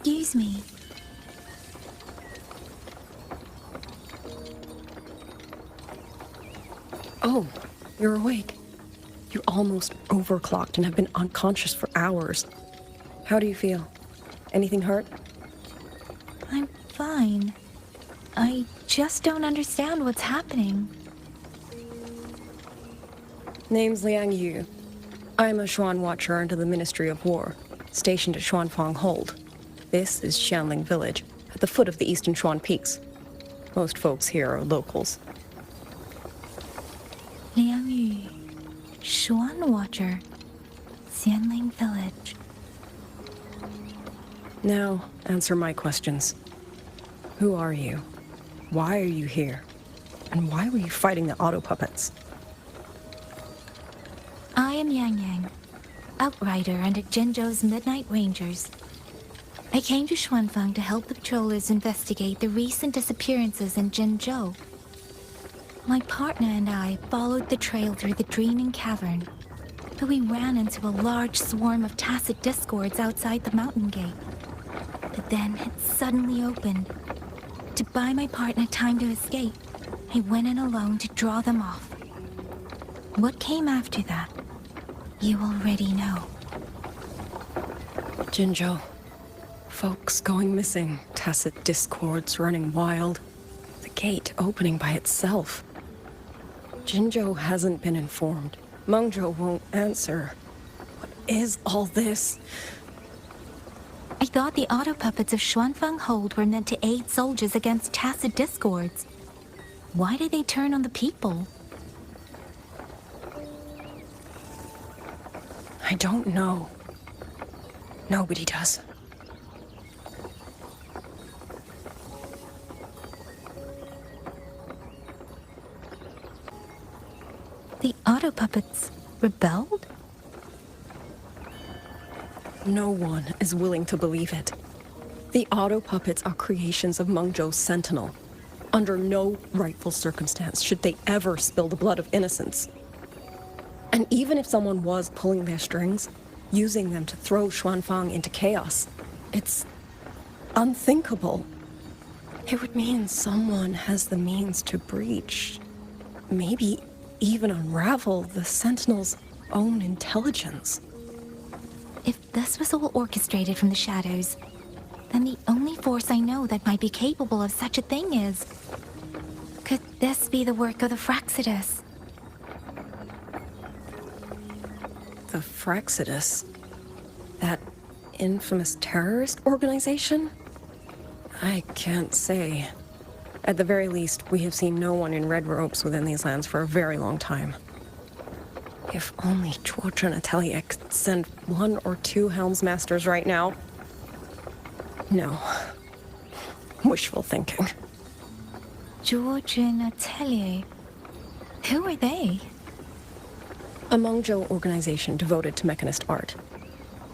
Excuse me. Oh, you're awake. You're almost overclocked and have been unconscious for hours. How do you feel? Anything hurt? I'm fine. I just don't understand what's happening. Name's Liang Yu. I'm a Xuan Watcher under the Ministry of War, stationed at Xuanfeng Hold. This is Xianling Village, at the foot of the Eastern Xuan Peaks. Most folks here are locals. Liang Yu, Xuan Watcher, Xianling Village. Now, answer my questions. Who are you? Why are you here? And why were you fighting the auto puppets? I am Yang Yang, outrider under Jinzhou's Midnight Rangers. I came to Xuanfeng to help the patrollers investigate the recent disappearances in Jinzhou. My partner and I followed the trail through the Dreaming Cavern, but we ran into a large swarm of tacit discords outside the mountain gate. But then it suddenly opened, to buy my partner time to escape. I went in alone to draw them off. What came after that, you already know. Jinzhou. Folks going missing, tacit discords running wild, the gate opening by itself. Jinzhou hasn't been informed. Mengzhou won't answer. What is all this? I thought the auto puppets of Xuanfeng Hold were meant to aid soldiers against tacit discords. Why did they turn on the people? I don't know. Nobody does. The auto puppets rebelled? No one is willing to believe it. The auto puppets are creations of Mengzhou's Sentinel. Under no rightful circumstance should they ever spill the blood of innocents. And even if someone was pulling their strings, using them to throw Xuanfang into chaos, it's unthinkable. It would mean someone has the means to breach, maybe even unravel the Sentinel's own intelligence. If this was all orchestrated from the shadows, then the only force I know that might be capable of such a thing is... Could this be the work of the Fraxidus? The Fraxidus? That infamous terrorist organization? I can't say. At the very least, we have seen no one in red robes within these lands for a very long time. If only Zhuozhen Atelier could send 1 or 2 Helmsmasters right now. No. Wishful thinking. Zhuozhen Atelier? Who are they? A Mengzhou organization devoted to mechanist art.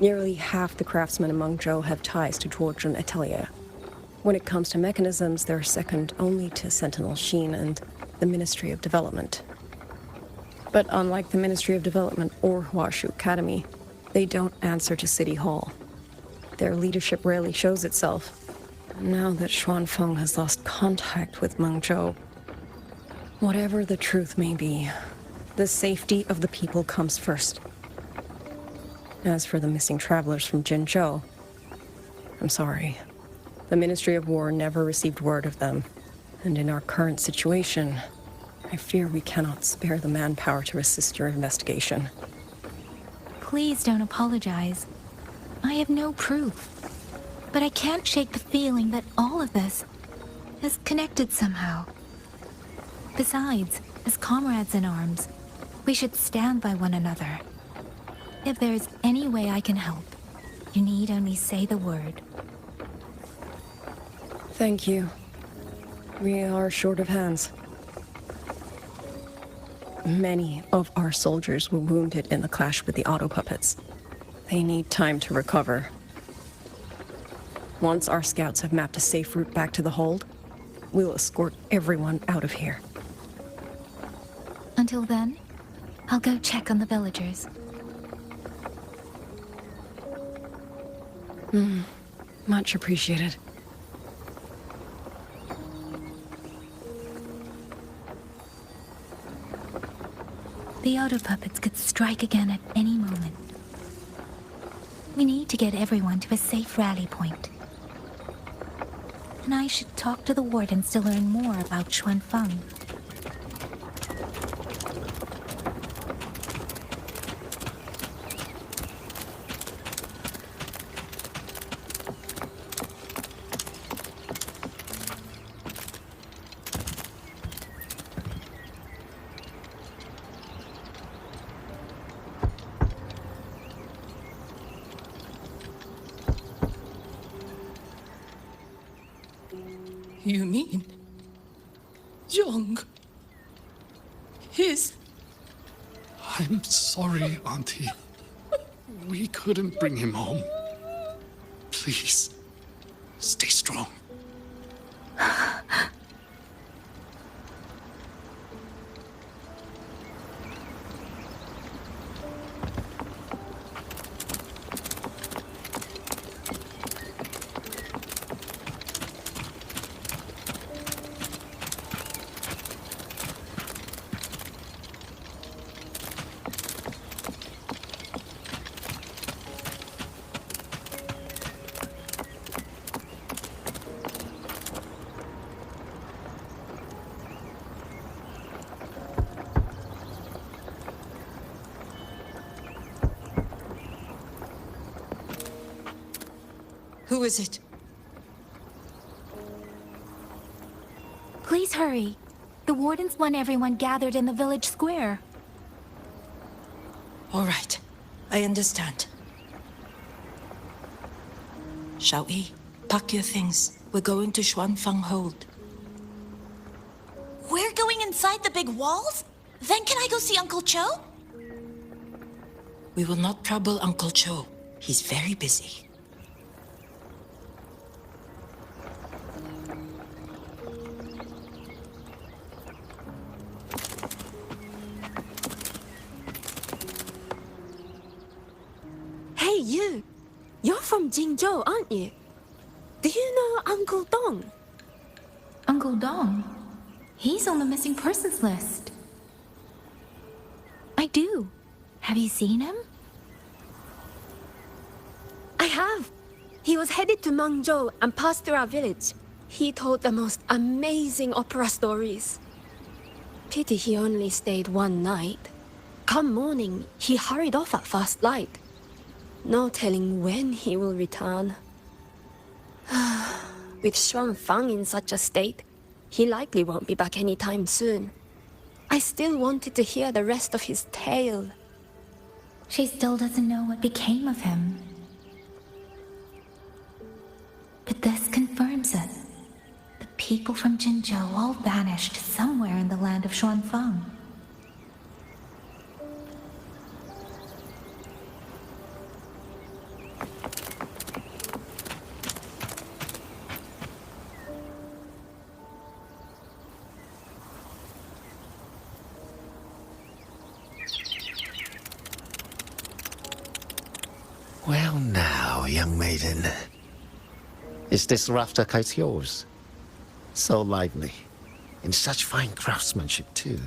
Nearly half the craftsmen in Mengzhou have ties to Zhuozhen Atelier. When it comes to mechanisms, they're second only to Sentinel Sheen and the Ministry of Development. But unlike the Ministry of Development or Huashu Academy, they don't answer to City Hall. Their leadership rarely shows itself. Now that Xuanfeng has lost contact with Mengzhou, whatever the truth may be, the safety of the people comes first. As for the missing travelers from Jinzhou, I'm sorry. The Ministry of War never received word of them, and in our current situation, I fear we cannot spare the manpower to assist your investigation. Please don't apologize. I have no proof. But I can't shake the feeling that all of this is connected somehow. Besides, as comrades in arms, we should stand by one another. If there is any way I can help, you need only say the word. Thank you. We are short of hands. Many of our soldiers were wounded in the clash with the auto puppets. They need time to recover. Once our scouts have mapped a safe route back to the hold, we'll escort everyone out of here. Until then, I'll go check on the villagers. Much appreciated. The auto puppets could strike again at any moment. We need to get everyone to a safe rally point. And I should talk to the wardens to learn more about Xuanfeng. You mean... Young... His... I'm sorry, Auntie. We couldn't bring him home. Please, stay strong. Who is it? Please hurry. The wardens want everyone gathered in the village square. All right. I understand. Shall we? Pack your things. We're going to Xuanfang Hold. We're going inside the big walls? Then can I go see Uncle Cho? We will not trouble Uncle Cho. He's very busy. Hey, you! You're from Jingzhou, aren't you? Do you know Uncle Dong? Uncle Dong? He's on the missing persons list. I do. Have you seen him? I have. He was headed to Mangzhou and passed through our village. He told the most amazing opera stories. Pity he only stayed one night. Come morning, he hurried off at first light. No telling when he will return. With Xuanfang in such a state, he likely won't be back anytime soon. I still wanted to hear the rest of his tale. She still doesn't know what became of him. But this confirms it. The people from Jinzhou all vanished somewhere in the land of Xuanfang. Well now, young maiden. Is this rafter kite yours? So lively. In such fine craftsmanship, too.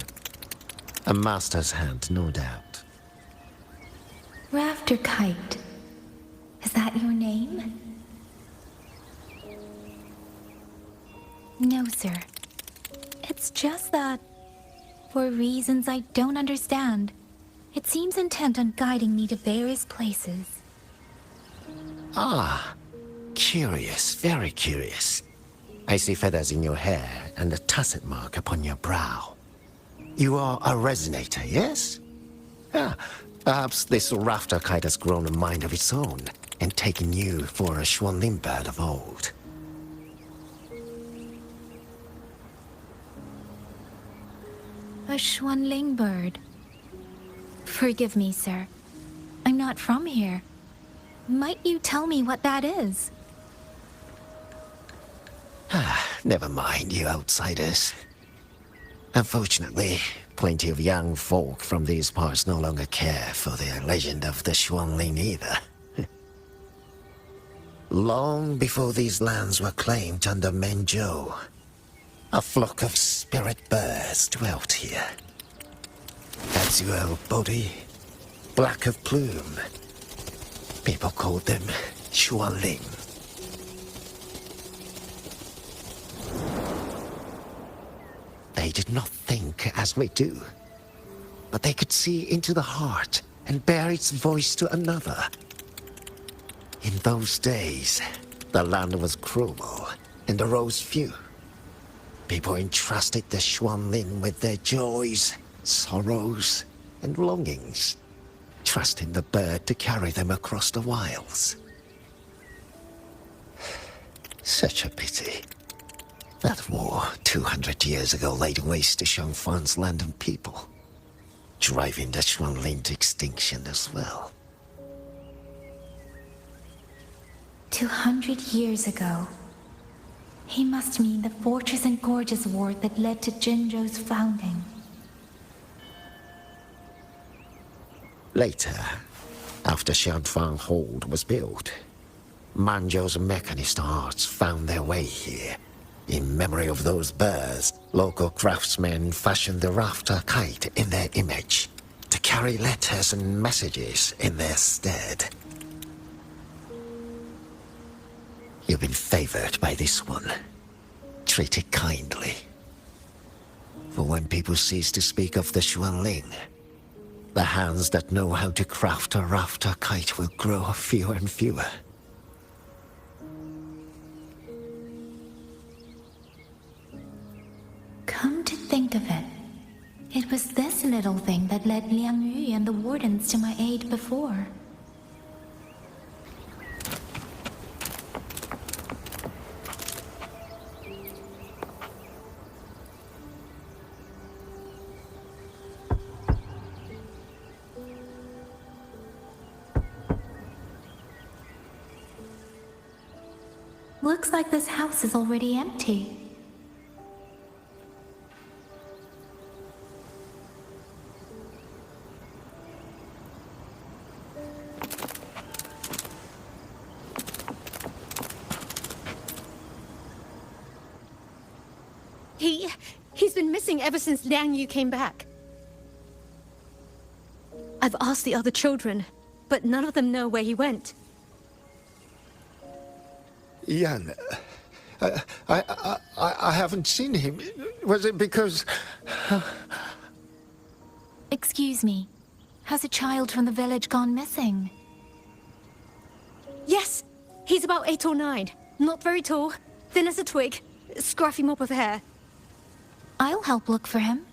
A master's hand, no doubt. Rafter Kite. Is that your name? No, sir. It's just that, for reasons I don't understand, it seems intent on guiding me to various places. Ah, curious, very curious. I see feathers in your hair and a tusset mark upon your brow. You are a resonator, yes? Ah, perhaps this rafter kite has grown a mind of its own and taken you for a Xuanling bird of old. A Xuanling bird. Forgive me, sir. I'm not from here. Might you tell me what that is? Never mind, you outsiders. Unfortunately, plenty of young folk from these parts no longer care for the legend of the Xuanling either. Long before these lands were claimed under Mengzhou, a flock of spirit birds dwelt here. Azure body, black of plume. People called them Xuanling. They did not think as we do, but they could see into the heart and bear its voice to another. In those days, the land was cruel and the roads few. People entrusted the Xuanling with their joys, sorrows, and longings, trusting the bird to carry them across the wilds. Such a pity. That war 200 years ago laid waste to Xuanfang's land and people, driving the Xuanling to extinction as well. 200 years ago. He must mean the Fortress and Gorges War that led to Jinzhou's founding. Later, after Xuanfang Hold was built, Manzhou's mechanist arts found their way here. In memory of those birds, local craftsmen fashioned the rafter kite in their image to carry letters and messages in their stead. You've been favored by this one. Treat it kindly. For when people cease to speak of the Xuanling, the hands that know how to craft a rafter kite will grow fewer and fewer. of it. It was this little thing that led Liang Yu and the wardens to my aid before. Looks like this house is already empty. He's been missing ever since Liang Yu came back. I've asked the other children, but none of them know where he went. Yan, I haven't seen him. Was it because... Excuse me. Has a child from the village gone missing? Yes! He's about 8 or 9. Not very tall, thin as a twig, scruffy mop of hair. I'll help look for him.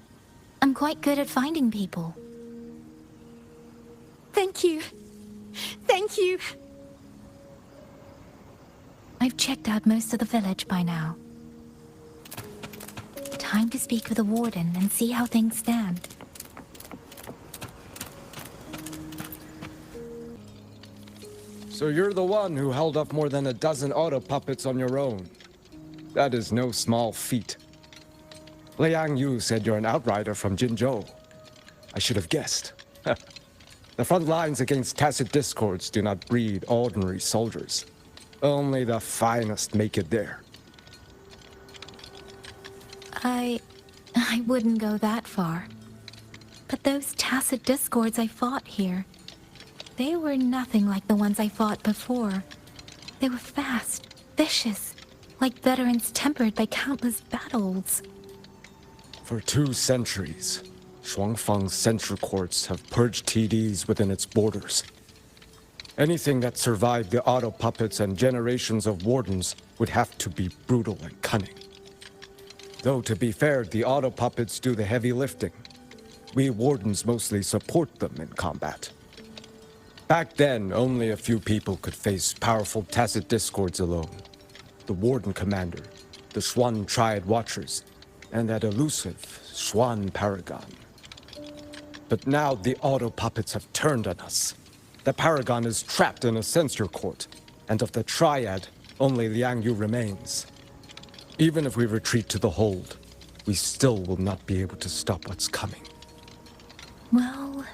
I'm quite good at finding people. Thank you. Thank you. I've checked out most of the village by now. Time to speak with the warden and see how things stand. So you're the one who held up more than a dozen auto puppets on your own. That is no small feat. Liang Yu said you're an outrider from Jinzhou. I should have guessed. The front lines against tacit discords do not breed ordinary soldiers. Only the finest make it there. I wouldn't go that far. But those tacit discords I fought here, they were nothing like the ones I fought before. They were fast, vicious, like veterans tempered by countless battles. For 2 centuries, Shuangfang's censure courts have purged TDs within its borders. Anything that survived the auto puppets and generations of wardens would have to be brutal and cunning. Though, to be fair, the auto puppets do the heavy lifting. We wardens mostly support them in combat. Back then, only a few people could face powerful tacit discords alone. The Warden Commander, the Xuan Triad Watchers, and that elusive Xuan Paragon. But now the auto puppets have turned on us. The Paragon is trapped in a censure court, and of the Triad, only Liang Yu remains. Even if we retreat to the hold, we still will not be able to stop what's coming. Well...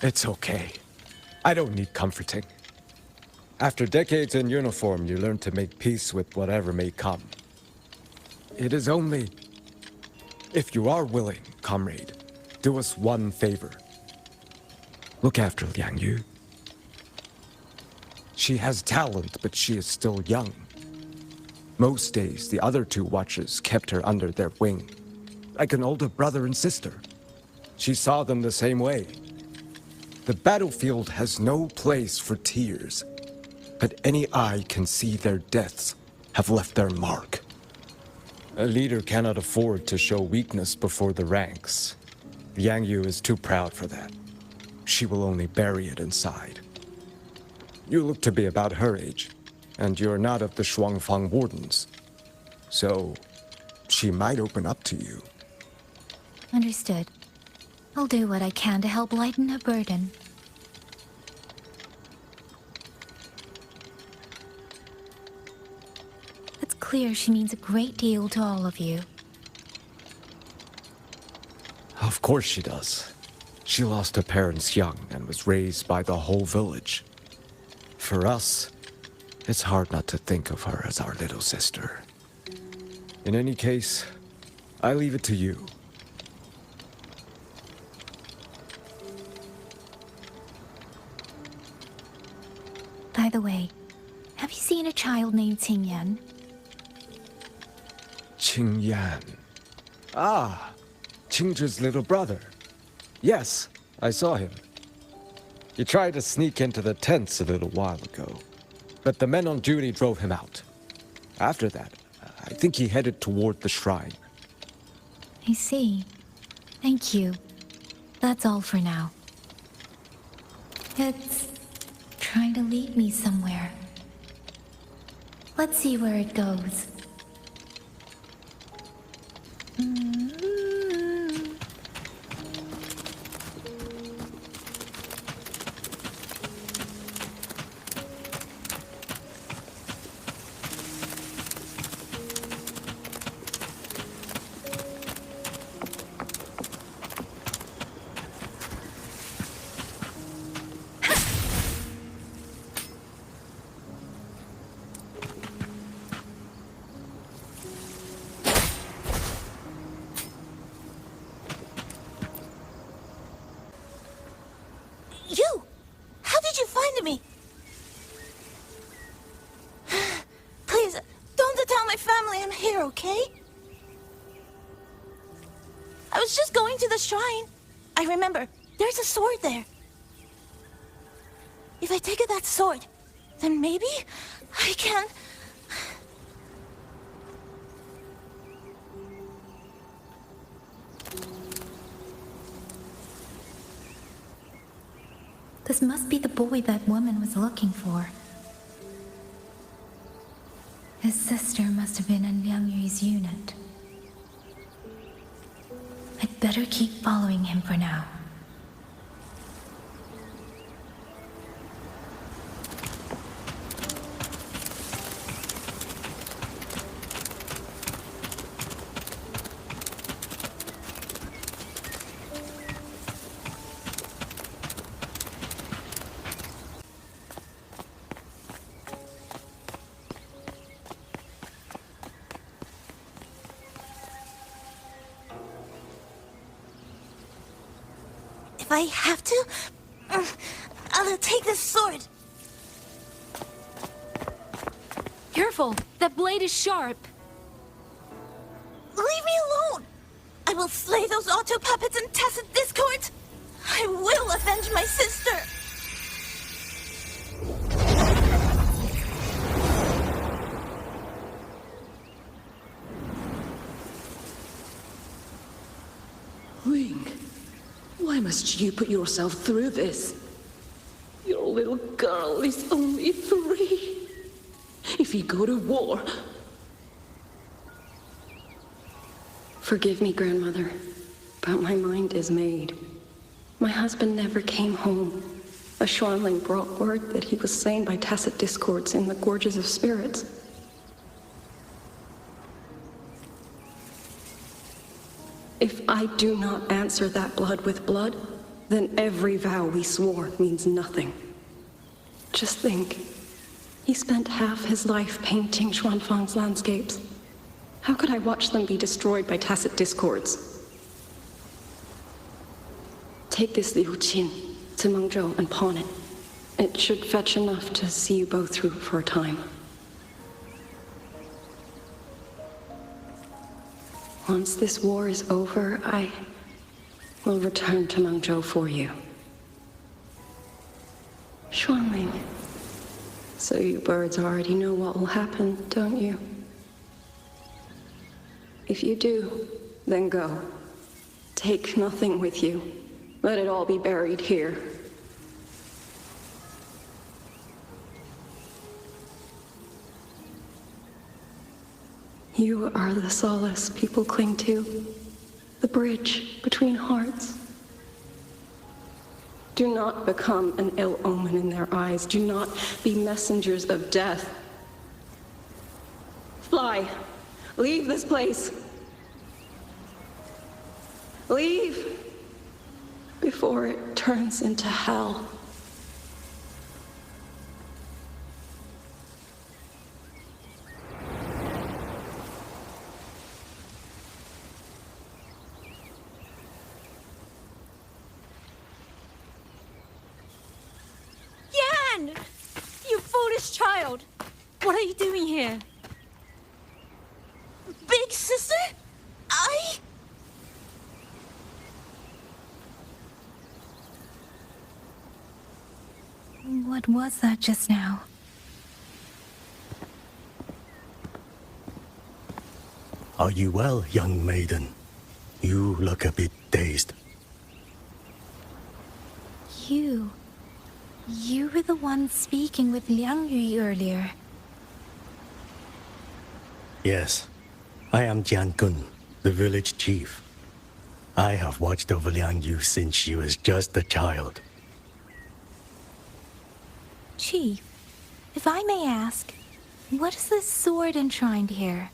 It's okay. I don't need comforting. After decades in uniform, you learn to make peace with whatever may come. It is only... If you are willing, comrade, do us one favor. Look after Liang Yu. She has talent, but she is still young. Most days, the other 2 watchers kept her under their wing, like an older brother and sister. She saw them the same way. The battlefield has no place for tears, but any eye can see their deaths have left their mark. A leader cannot afford to show weakness before the ranks. Liang Yu is too proud for that. She will only bury it inside. You look to be about her age, and you're not of the Shuangfang Wardens. So, she might open up to you. Understood. I'll do what I can to help lighten her burden. It's clear she means a great deal to all of you. Of course she does. She lost her parents young and was raised by the whole village. For us, it's hard not to think of her as our little sister. In any case, I leave it to you. By the way, have you seen a child named Qingyan? Qingyan. Ah, Qingzhi's little brother. Yes, I saw him. He tried to sneak into the tents a little while ago, but the men on duty drove him out. After that, I think he headed toward the shrine. I see. Thank you. That's all for now. It's trying to lead me somewhere. Let's see where it goes. You! How did you find me? Please, don't tell my family I'm here, okay? I was just going to the shrine. I remember, there's a sword there. If I take that sword, then maybe I can... This must be the boy that woman was looking for. His sister must have been in Liang Yu's unit. I'd better keep following him for now. If I have to, I'll take this sword. Careful! That blade is sharp! Leave me alone! I will slay those auto puppets and tacit discord! I will avenge my sister! Wing, why must you put yourself through this? Your little girl is only 3. If you go to war... Forgive me, Grandmother, but my mind is made. My husband never came home. A Xuanling brought word that he was slain by tacit discords in the Gorges of Spirits. If I do not answer that blood with blood, then every vow we swore means nothing. Just think, he spent half his life painting Xuanfang's landscapes. How could I watch them be destroyed by tacit discords? Take this Liu Qin to Mengzhou and pawn it. It should fetch enough to see you both through for a time. Once this war is over, I will return to Mengzhou for you. Xuanling. So you birds already know what will happen, don't you? If you do, then go. Take nothing with you. Let it all be buried here. You are the solace people cling to, the bridge between hearts. Do not become an ill omen in their eyes. Do not be messengers of death. Fly. Leave this place. Leave before it turns into hell. Yan! You foolish child! What are you doing here? Big sister? What was that just now? Are you well, young maiden? You look a bit dazed. You were the one speaking with Liang Yu earlier. Yes, I am Jian Kun, the village chief. I have watched over Liang Yu since she was just a child. Chief, if I may ask, what is this sword enshrined here?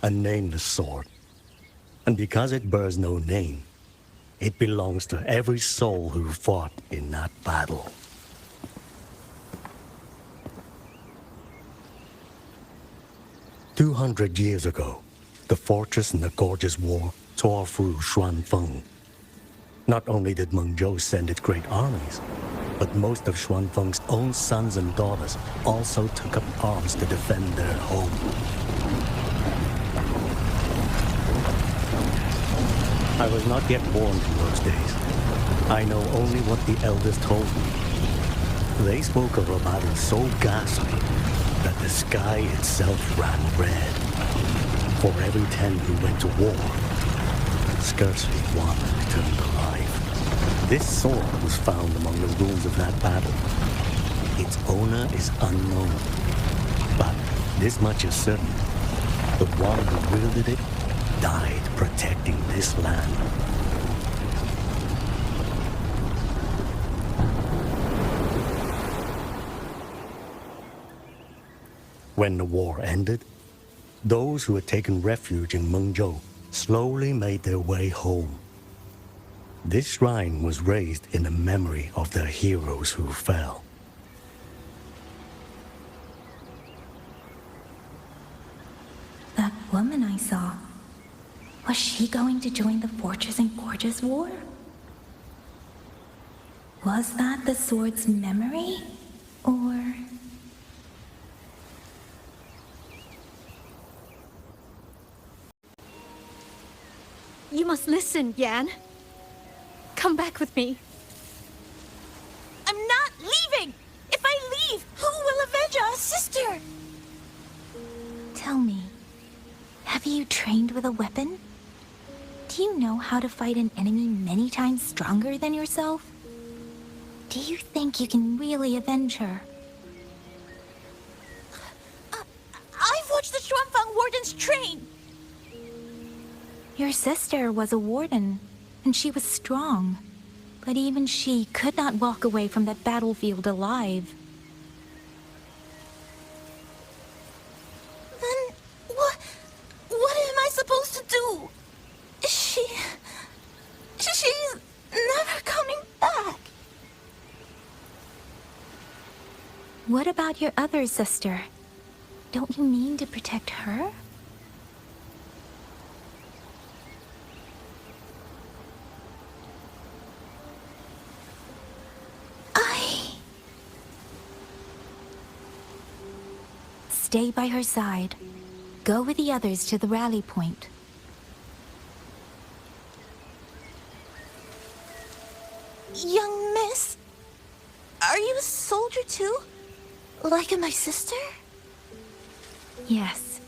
A nameless sword. And because it bears no name, it belongs to every soul who fought in that battle. "200 years ago, the fortress in the Gorgeous War tore through Xuanfeng. Not only did Meng Zhou send its great armies, but most of Xuanfeng's own sons and daughters also took up arms to defend their home. I was not yet born in those days. I know only what the elders told me. They spoke of a battle so ghastly that the sky itself ran red. For every 10 who went to war, scarcely one returned alive. This sword was found among the ruins of that battle. Its owner is unknown, but this much is certain. The one who wielded it died protecting this land. When the war ended, those who had taken refuge in Mengzhou slowly made their way home. This shrine was raised in the memory of the heroes who fell. That woman I saw, was she going to join the Fortress and Gorgeous War? Was that the sword's memory? Or... You must listen, Yan. Come back with me. I'm not leaving! If I leave, who will avenge our sister? Tell me, have you trained with a weapon? Do you know how to fight an enemy many times stronger than yourself? Do you think you can really avenge her? I've watched the Xuanfang wardens train! Your sister was a warden, and she was strong. But even she could not walk away from that battlefield alive. Then what am I supposed to do? She's never coming back. What about your other sister? Don't you mean to protect her? Stay by her side. Go with the others to the rally point. Young miss, are you a soldier too? Like my sister? Yes.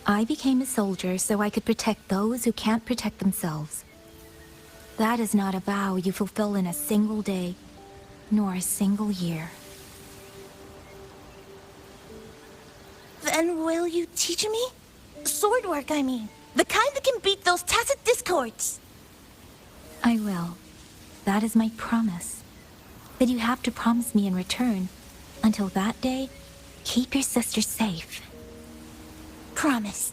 I became a soldier so I could protect those who can't protect themselves. That is not a vow you fulfill in a single day, nor a single year. Then will you teach me? Sword work, I mean. The kind that can beat those tacit discords. I will. That is my promise. But you have to promise me in return. Until that day, keep your sister safe. Promise.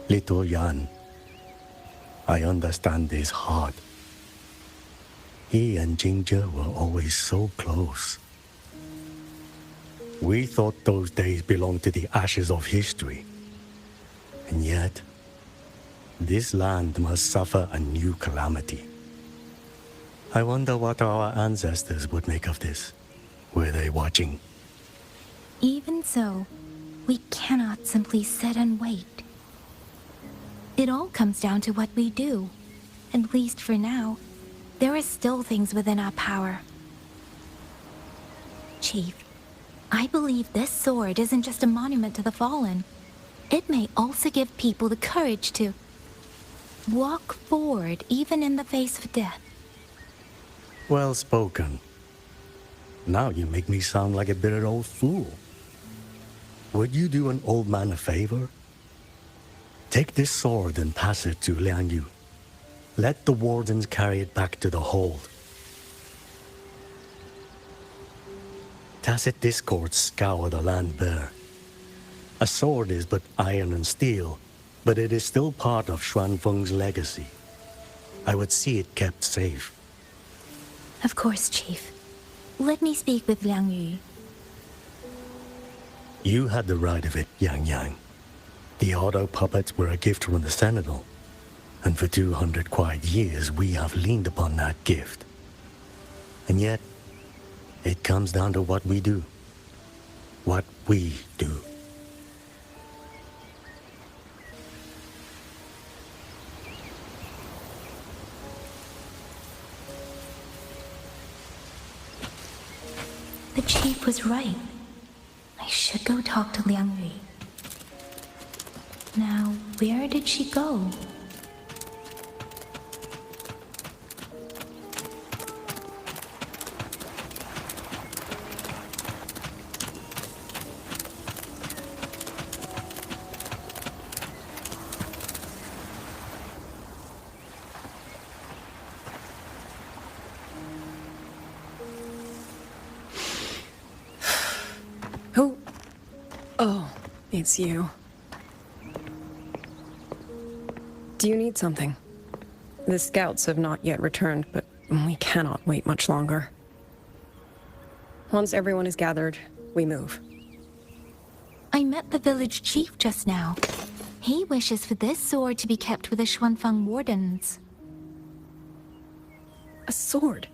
Little Yan, I understand this hard. He and Ginger were always so close. We thought those days belonged to the ashes of history. And yet, this land must suffer a new calamity. I wonder what our ancestors would make of this. Were they watching? Even so, we cannot simply sit and wait. It all comes down to what we do. At least for now, there are still things within our power. Chief, I believe this sword isn't just a monument to the fallen. It may also give people the courage to walk forward even in the face of death. Well spoken. Now you make me sound like a bitter old fool. Would you do an old man a favor? Take this sword and pass it to Liang Yu. Let the wardens carry it back to the hold. Tacit discords scour the land bare. A sword is but iron and steel, but it is still part of Xuanfeng's legacy. I would see it kept safe. Of course, Chief. Let me speak with Liang Yu. You had the right of it, Yang Yang. The auto puppets were a gift from the Sentinel, and for 200 quiet years we have leaned upon that gift. And yet, it comes down to what we do. What we do. The Chief was right. I should go talk to Liang Yu. Now, where did she go? Who? Oh, it's you. Do you need something? The scouts have not yet returned, but we cannot wait much longer. Once everyone is gathered, we move. I met the village chief just now. He wishes for this sword to be kept with the Xuanfeng wardens. A sword?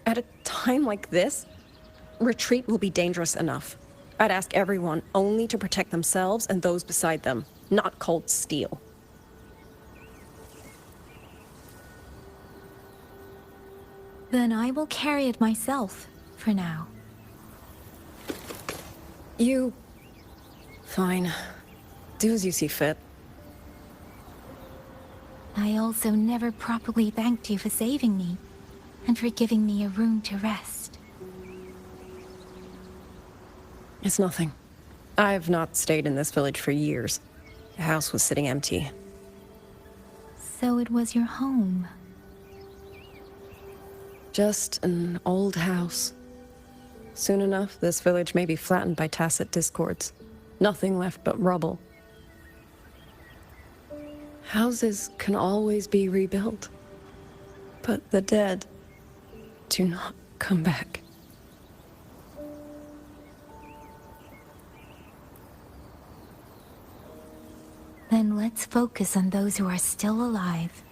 At a time like this? Retreat will be dangerous enough. I'd ask everyone only to protect themselves and those beside them, not cold steel. Then I will carry it myself, for now. You... Fine. Do as you see fit. I also never properly thanked you for saving me, and for giving me a room to rest. It's nothing. I've not stayed in this village for years. The house was sitting empty. So it was your home. Just an old house. Soon enough, this village may be flattened by tacit discords. Nothing left but rubble. Houses can always be rebuilt. But the dead do not come back. Then let's focus on those who are still alive.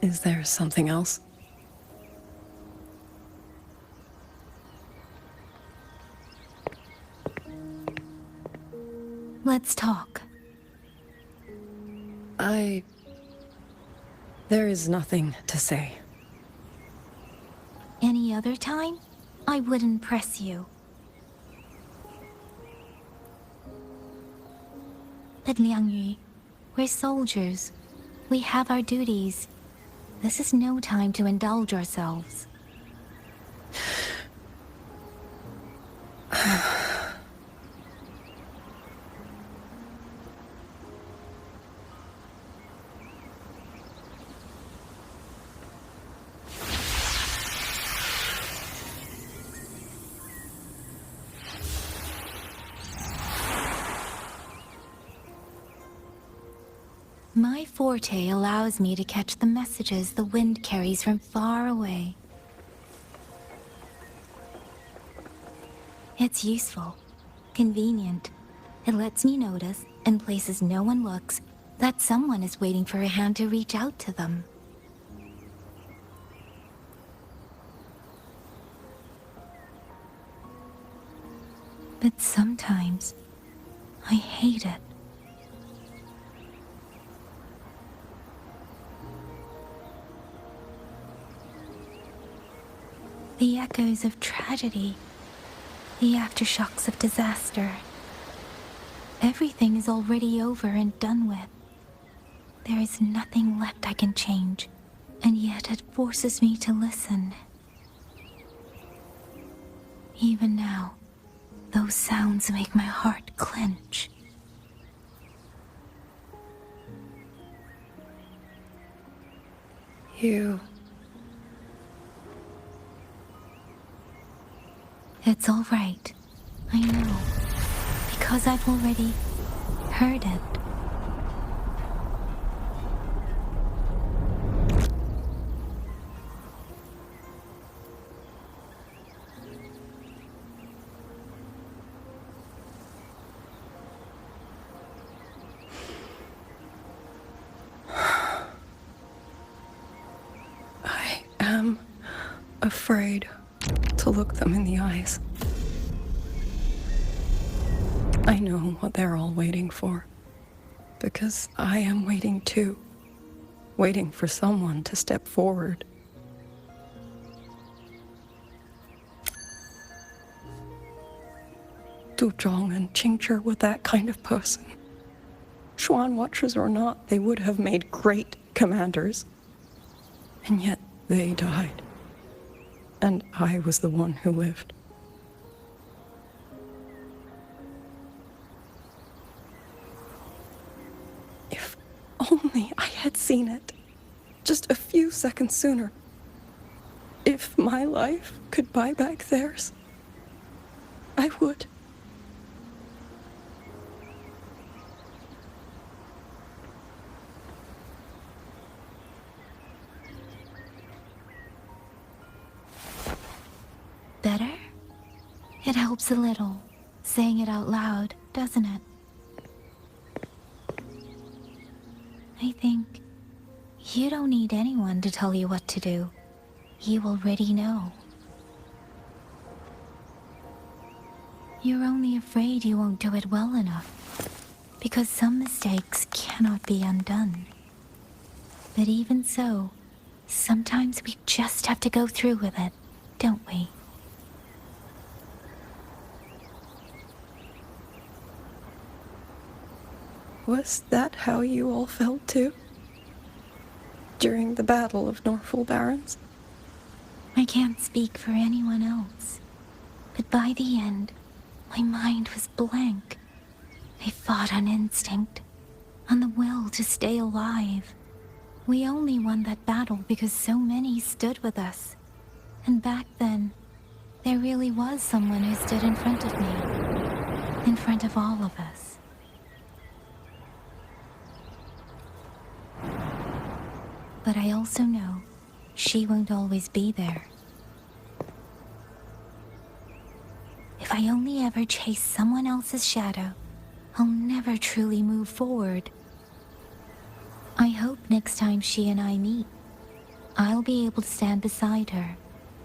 Is there something else? Let's talk. There is nothing to say. Any other time, I wouldn't press you. But Liang Yu, we're soldiers. We have our duties. This is no time to indulge ourselves. My forte allows me to catch the messages the wind carries from far away. It's useful, convenient. It lets me notice, in places no one looks, that someone is waiting for a hand to reach out to them. But sometimes, I hate it. The echoes of tragedy, the aftershocks of disaster. Everything is already over and done with. There is nothing left I can change, and yet it forces me to listen. Even now, those sounds make my heart clench. You... It's all right. I know. Because I've already heard it. I am afraid to look them in the eyes. I know what they're all waiting for, because I am waiting too. Waiting for someone to step forward. Du Zhong and Qingzhi were that kind of person. Xuan Watchers or not, they would have made great commanders. And yet they died. And I was the one who lived. If only I had seen it. Just a few seconds sooner. If my life could buy back theirs, I would. Better? It helps a little, saying it out loud, doesn't it? I think you don't need anyone to tell you what to do. You already know. You're only afraid you won't do it well enough, because some mistakes cannot be undone. But even so, sometimes we just have to go through with it, don't we? Was that how you all felt too? During the Battle of Norfolk Barrens? I can't speak for anyone else, but by the end, my mind was blank. I fought on instinct, on the will to stay alive. We only won that battle because so many stood with us. And back then, there really was someone who stood in front of me, in front of all of us. But I also know she won't always be there. If I only ever chase someone else's shadow, I'll never truly move forward. I hope next time she and I meet, I'll be able to stand beside her,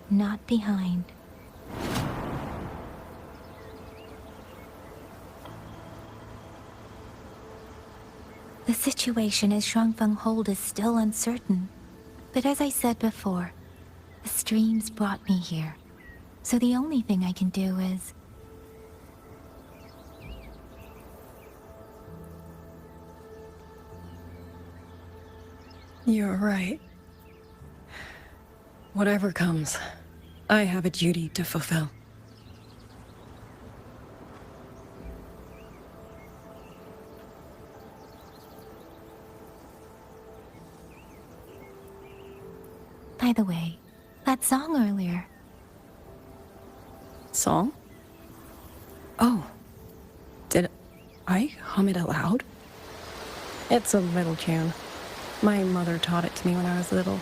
not behind. The situation as Shuangfeng Hold is still uncertain, but as I said before, the streams brought me here, so the only thing I can do is... You're right. Whatever comes, I have a duty to fulfill. By the way, that song earlier. Song? Oh. Did I hum it aloud? It's a little tune. My mother taught it to me when I was little.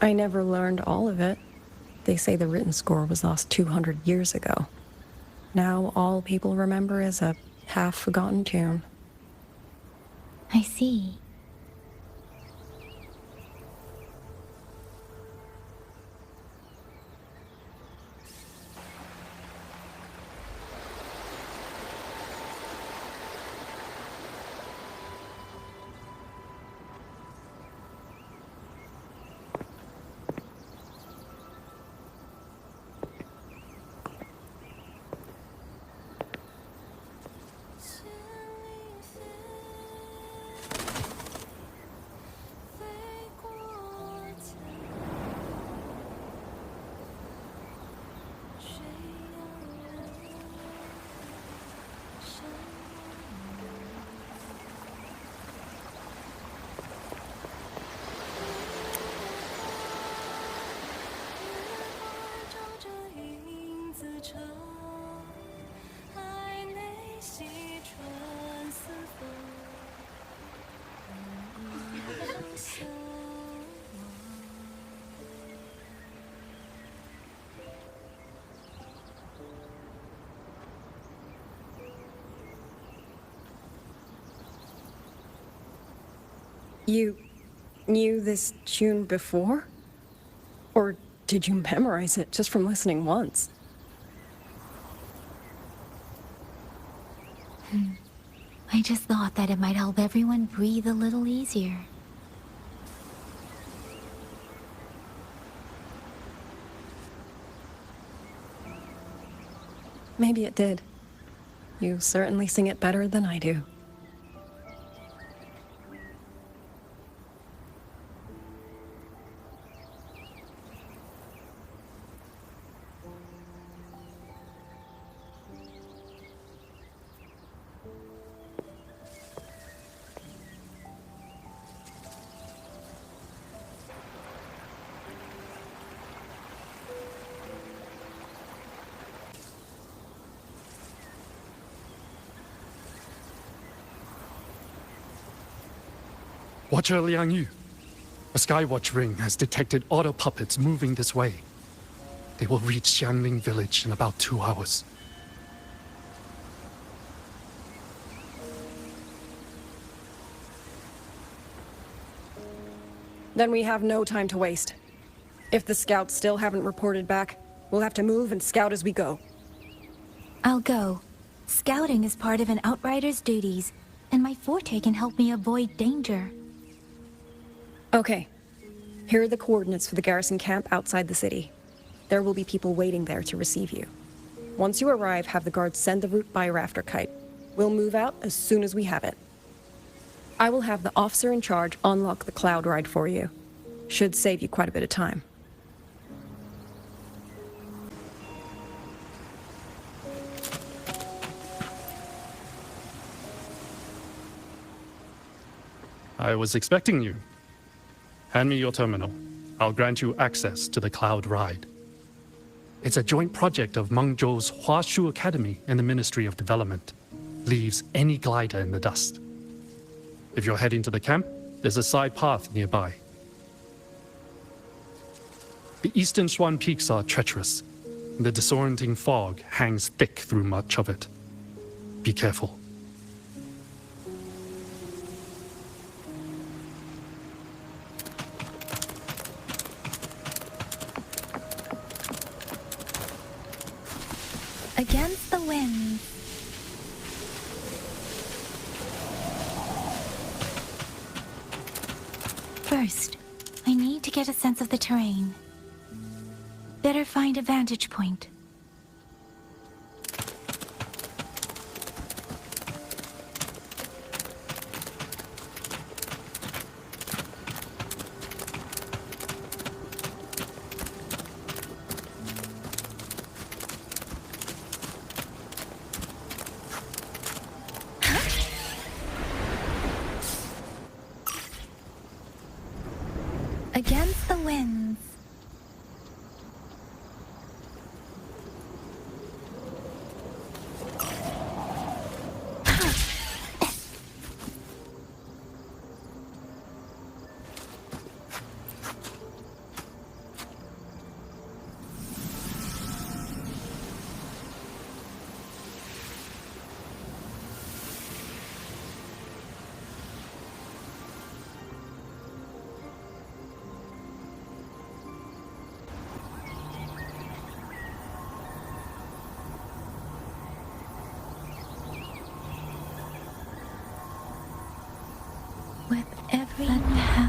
I never learned all of it, They say the written score was lost 200 years ago. Now all people remember is a half-forgotten tune. I see. You knew this tune before? Or did you memorize it just from listening once? I just thought that it might help everyone breathe a little easier. Maybe it did. You certainly sing it better than I do. Watcher Liang Yu, a Skywatch ring has detected auto puppets moving this way. They will reach Xiangling village in about 2 hours. Then we have no time to waste. If the scouts still haven't reported back, we'll have to move and scout as we go. I'll go. Scouting is part of an outrider's duties, and my forte can help me avoid danger. Okay. Here are the coordinates for the garrison camp outside the city. There will be people waiting there to receive you. Once you arrive, have the guards send the route by rafter kite. We'll move out as soon as we have it. I will have the officer in charge unlock the cloud ride for you. Should save you quite a bit of time. I was expecting you. Hand me your terminal. I'll grant you access to the cloud ride. It's a joint project of Mengzhou's Huashu Academy and the Ministry of Development. Leaves any glider in the dust. If you're heading to the camp, there's a side path nearby. The eastern Swan Peaks are treacherous. The disorienting fog hangs thick through much of it. Be careful. Against the wind. First, I need to get a sense of the terrain. Better find a vantage point. Against the winds.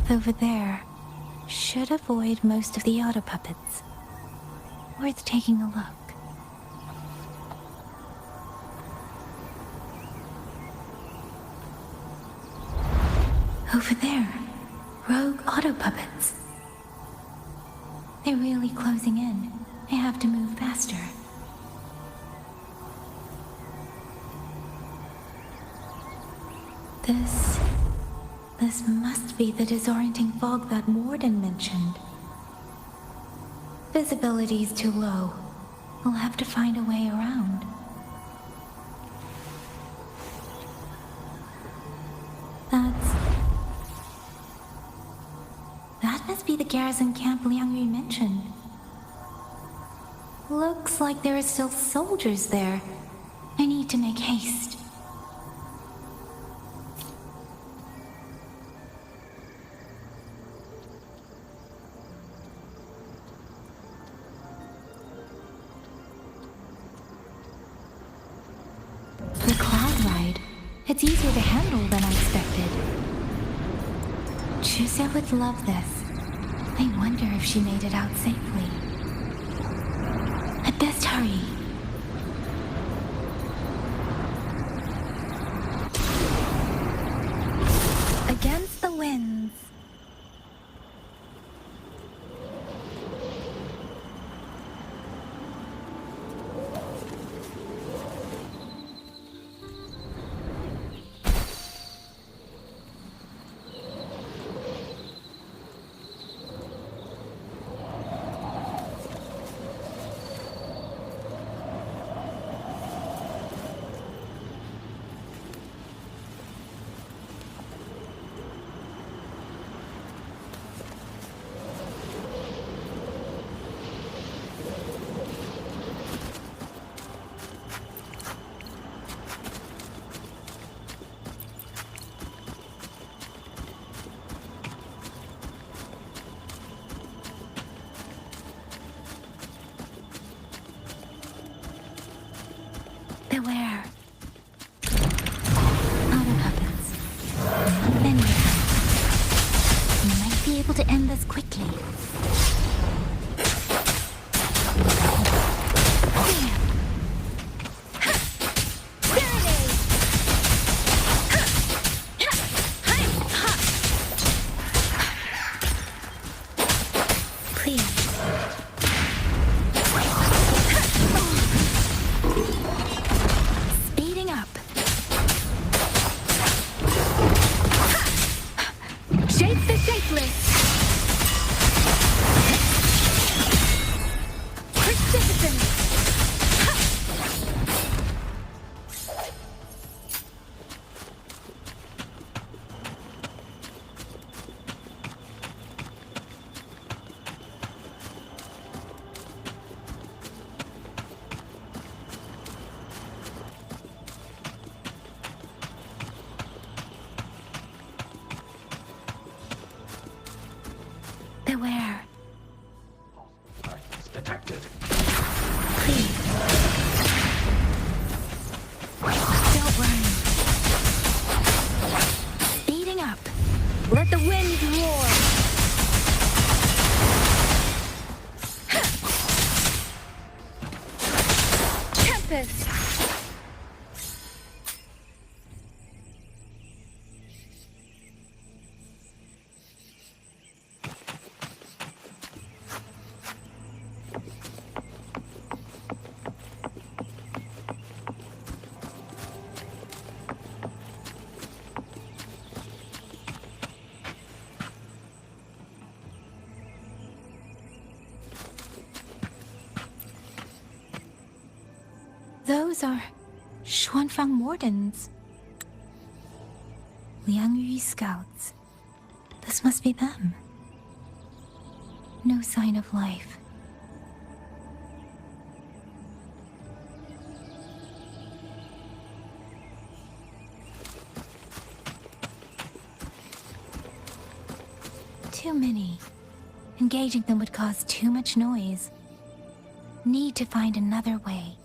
path over there should avoid most of the auto puppets. Worth taking a look. Over there, rogue auto puppets. They're really closing in. I have to move faster. This must be the disorienting fog that Warden mentioned. Visibility's too low. We'll have to find a way around. That must be the garrison camp Liang Yu mentioned. Looks like there are still soldiers there. I need to make haste. The cloud ride. It's easier to handle than I expected. Chusha would love this. I wonder if she made it out safely. I'd best hurry. Against the winds. Beware. Auto puppets. Not many of them. We might be able to end this quickly. Beware. Detected. Please. Don't run. Speeding up. Let the wind roar. Tempest. Those are Xuanfang Wardens. Liang Yu scouts. This must be them. No sign of life. Too many. Engaging them would cause too much noise. Need to find another way.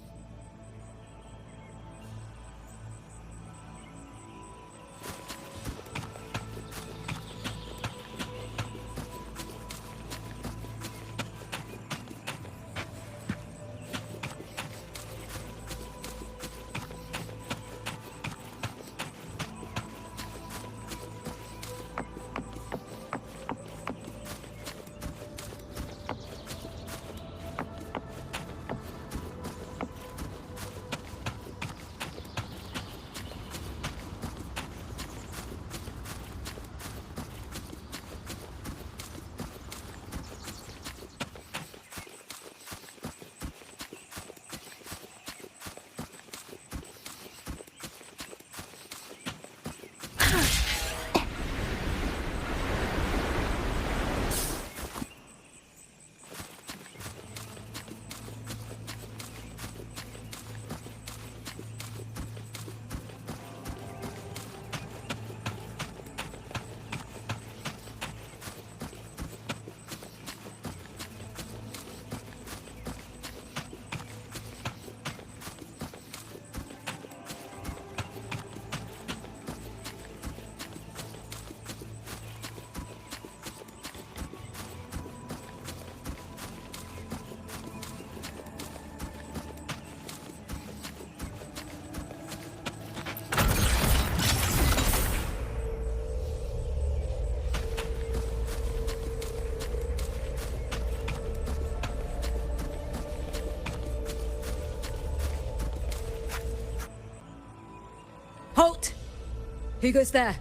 Who goes there?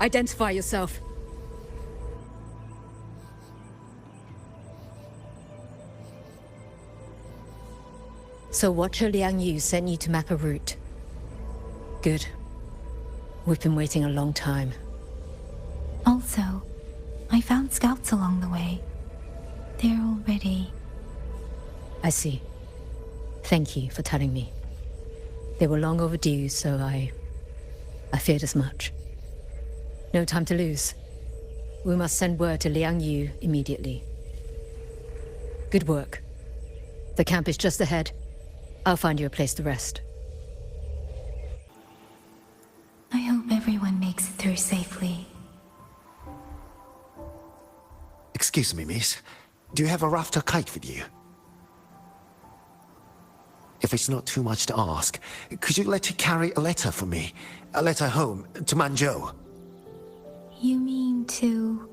Identify yourself. So Watcher Liang Yu sent you to map a route. Good. We've been waiting a long time. Also, I found scouts along the way. They're all ready. I see. Thank you for telling me. They were long overdue, so I feared as much. No time to lose. We must send word to Liang Yu immediately. Good work. The camp is just ahead. I'll find you a place to rest. I hope everyone makes it through safely. Excuse me, miss. Do you have a rafter kite with you? If it's not too much to ask, could you let her carry a letter for me? A letter home, to Manzhou. You mean to...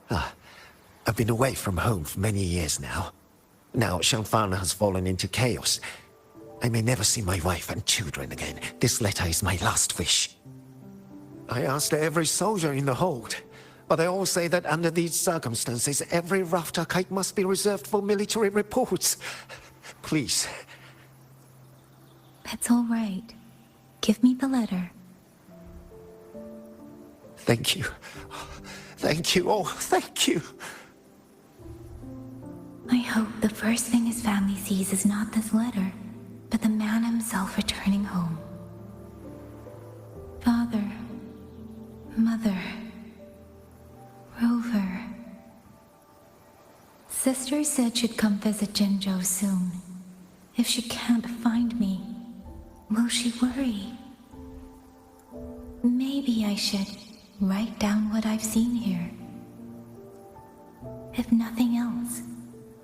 I've been away from home for many years now. Now Shangfang has fallen into chaos. I may never see my wife and children again. This letter is my last wish. I asked every soldier in the hold, but they all say that under these circumstances, every rafter kite must be reserved for military reports. Please. That's all right. Give me the letter. Thank you. Thank you. Oh, thank you. I hope the first thing his family sees is not this letter, but the man himself returning home. Father, Mother, Rover. Sister said she'd come visit Jinzhou soon. If she can't find me, will she worry? Maybe I should write down what I've seen here. If nothing else,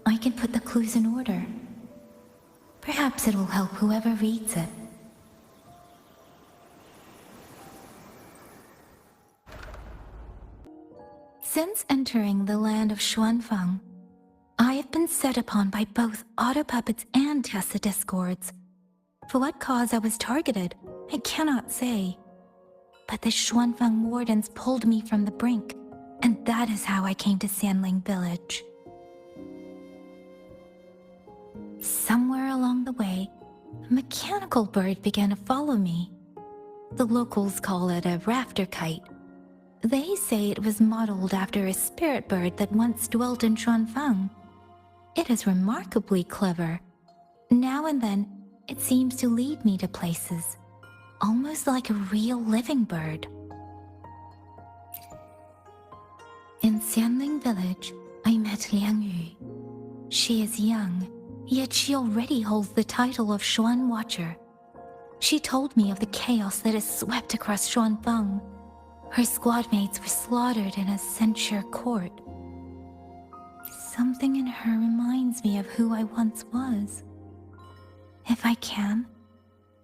I can put the clues in order. Perhaps it'll help whoever reads it. Since entering the land of Xuanfang, I have been set upon by both autopuppets and Tessa discords. For what cause I was targeted, I cannot say. But the Xuanfang wardens pulled me from the brink, and that is how I came to Sanling Village. Somewhere along the way, a mechanical bird began to follow me. The locals call it a rafter kite. They say it was modeled after a spirit bird that once dwelt in Xuanfang. It is remarkably clever. Now and then, it seems to lead me to places, almost like a real living bird. In Sanling Village, I met Liang Yu. She is young, yet she already holds the title of Xuan Watcher. She told me of the chaos that has swept across Xuanfang. Her squad mates were slaughtered in a censure court. Something in her reminds me of who I once was. If I can,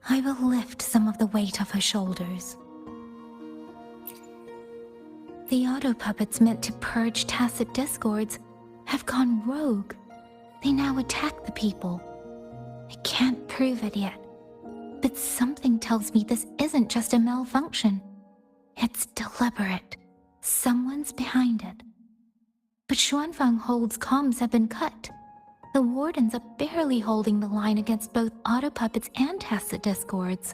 I will lift some of the weight off her shoulders. The auto-puppets meant to purge tacit discords have gone rogue. They now attack the people. I can't prove it yet, but something tells me this isn't just a malfunction. It's deliberate. Someone's behind it. But Xuanfang Hold's comms have been cut. The wardens are barely holding the line against both auto-puppets and tacit discords.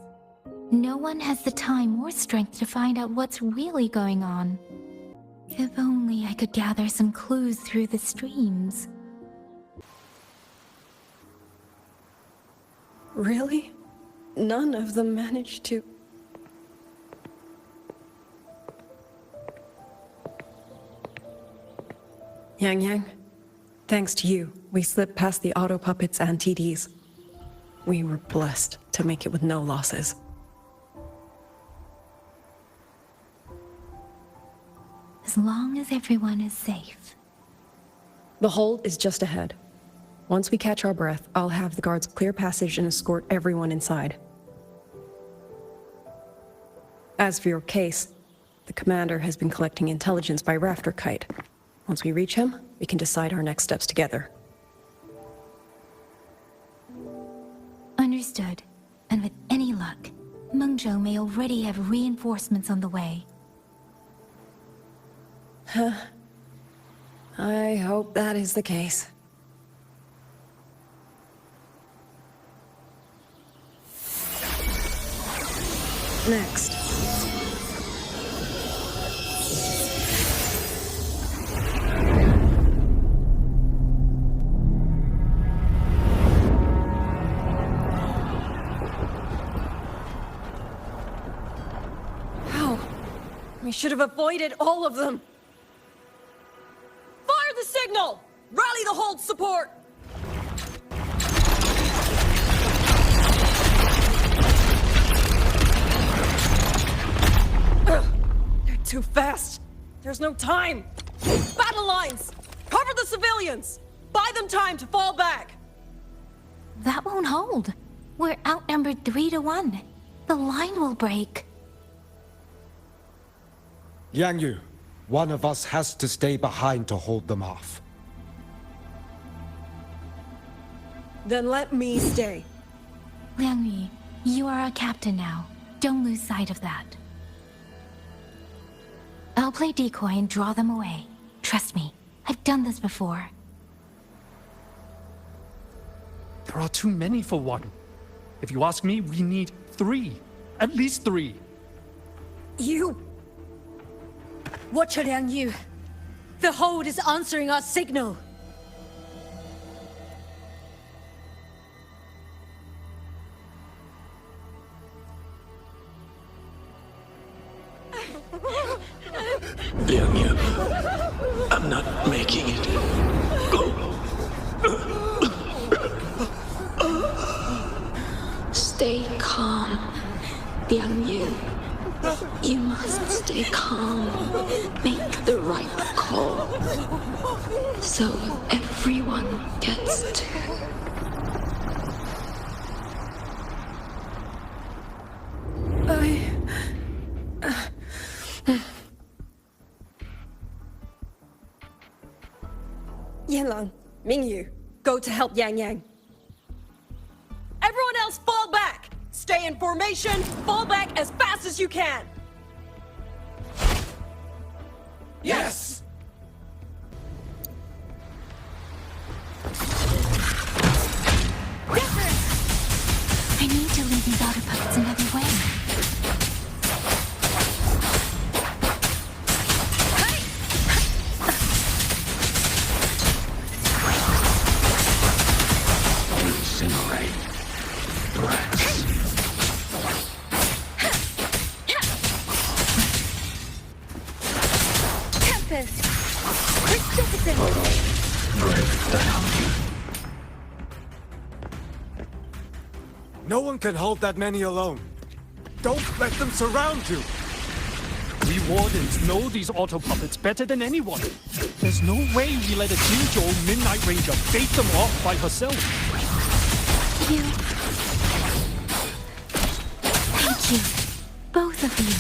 No one has the time or strength to find out what's really going on. If only I could gather some clues through the streams. Really? None of them managed to... Yang, thanks to you, we slipped past the auto-puppets and TDs. We were blessed to make it with no losses. As long as everyone is safe. The hold is just ahead. Once we catch our breath, I'll have the guards clear passage and escort everyone inside. As for your case, the commander has been collecting intelligence by rafter kite. Once we reach him, we can decide our next steps together. Understood. And with any any luck, Mengzhou may already have reinforcements on the way. Huh. I hope that is the case. Next. How? We should have avoided all of them. Fire the signal! Rally the hold support! They're too fast. There's no time. Battle lines! Cover the civilians! Buy them time to fall back! That won't hold. We're outnumbered 3 to 1. The line will break. Yang Yu, one of us has to stay behind to hold them off. Then let me stay. Liang Yu, you are our captain now. Don't lose sight of that. I'll play decoy and draw them away. Trust me, I've done this before. There are too many for one. If you ask me, we need 3. At least 3. You! Watch it, Liang Yu. The hold is answering our signal. Liang Yu, I'm not making it. Stay calm, Liang Yu. You must stay calm. Make the right call. So everyone gets to. Yanlang, Mingyu, go to help Yang Yang. Everyone else fall back! Stay in formation, fall back as fast as you can! Yes! I need to lead these auto puppets another way. Incinerate. Threats. Tempest! Precipitant! Break down. No one can hold that many alone. Don't let them surround you! We Wardens know these auto puppets better than anyone. There's no way we let a Jinzhou Midnight Ranger bait them off by herself. You. Thank you. Both of you.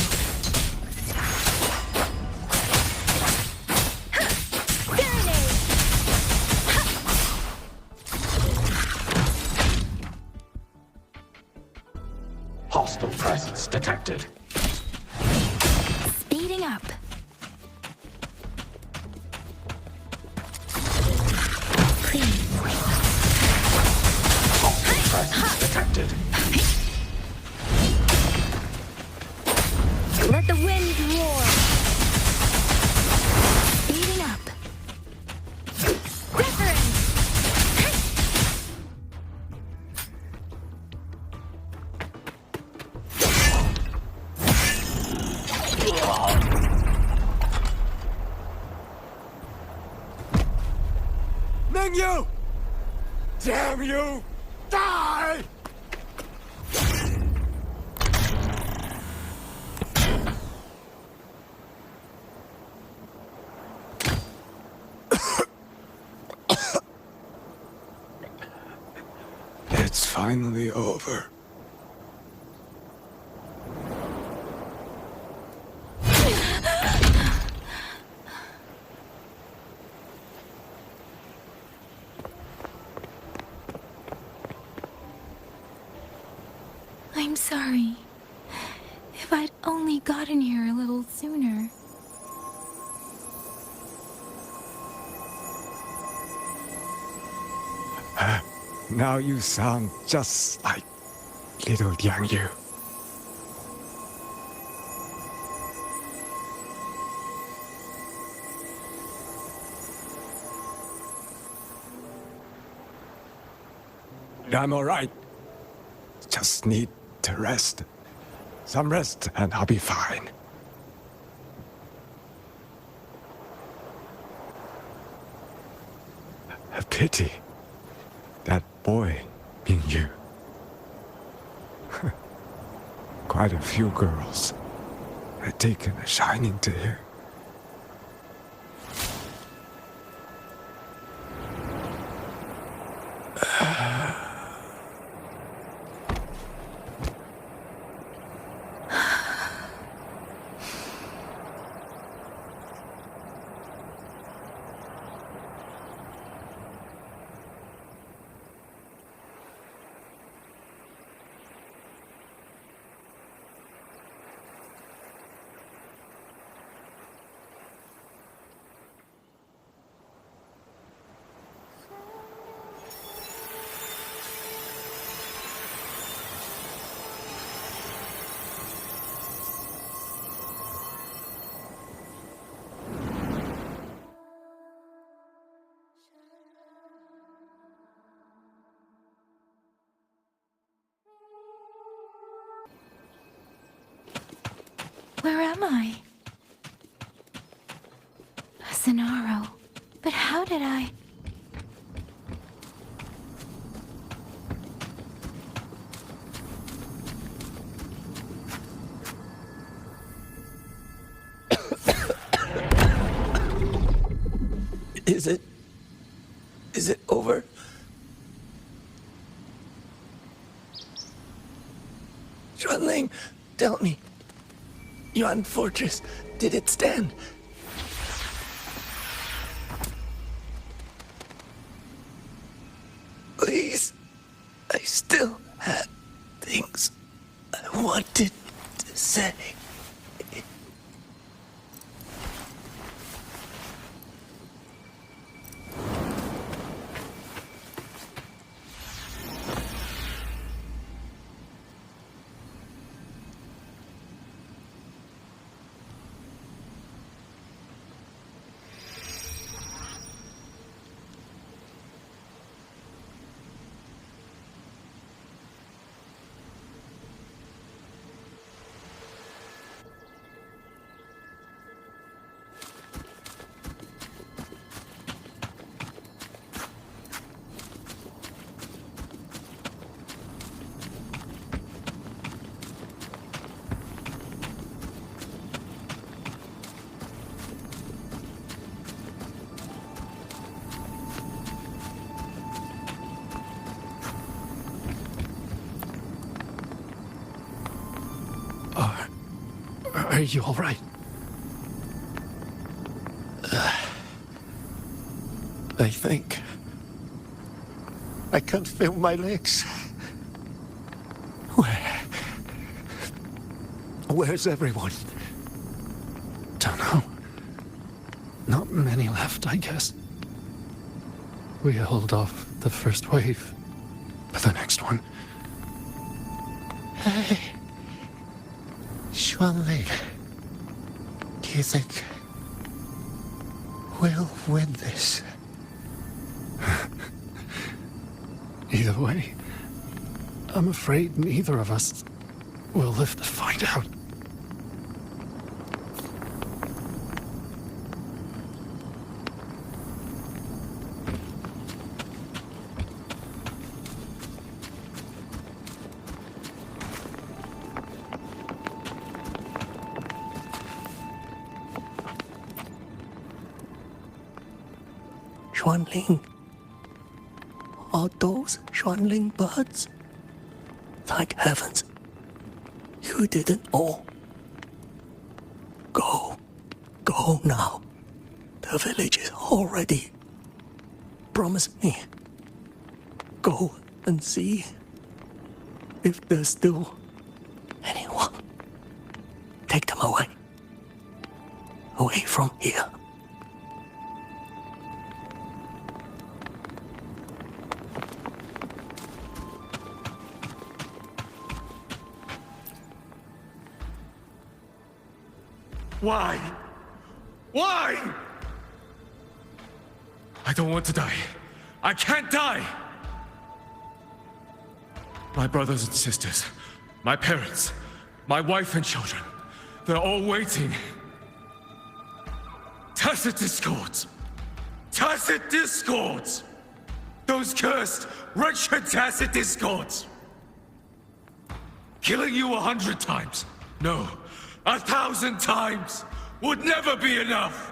Hostile presence detected. Speeding up. Please. Hostile presence detected. Let the wind roar! Speeding up. Mingyu! Damn you! Die! It's finally over. I'm I'm sorry. If I'd only gotten here a little sooner. Now you sound just like little Yang Yu. I'm alright. Just need to rest. Some rest and I'll be fine. A pity. That boy being you. Quite a few girls had taken a shining to you. Where am I? Sonaro. But how did I... Is it over? Xuanling, tell me. Yuan Fortress, did it stand? Please, I still had things I wanted to say. Are you all right? I think I can't feel my legs. Where's everyone? Don't know. Not many left, I guess. We held off the first wave, but the next one... Hey, Xuanling, do you think we'll win this? Either way, I'm afraid neither of us will live to find out. Xuanling. Are those Xuanling birds? Thank heavens. You didn't all. Go. Go now. The village is all ready. Promise me. Go and see if there's still take them away. Away from here. Why? Why? I don't want to die. I can't die! My brothers and sisters, my parents, my wife and children, they're all waiting. Tacit discords! Tacit discords! Those cursed, wretched tacit discords! Killing you 100 times, no, 1,000 times, would never be enough!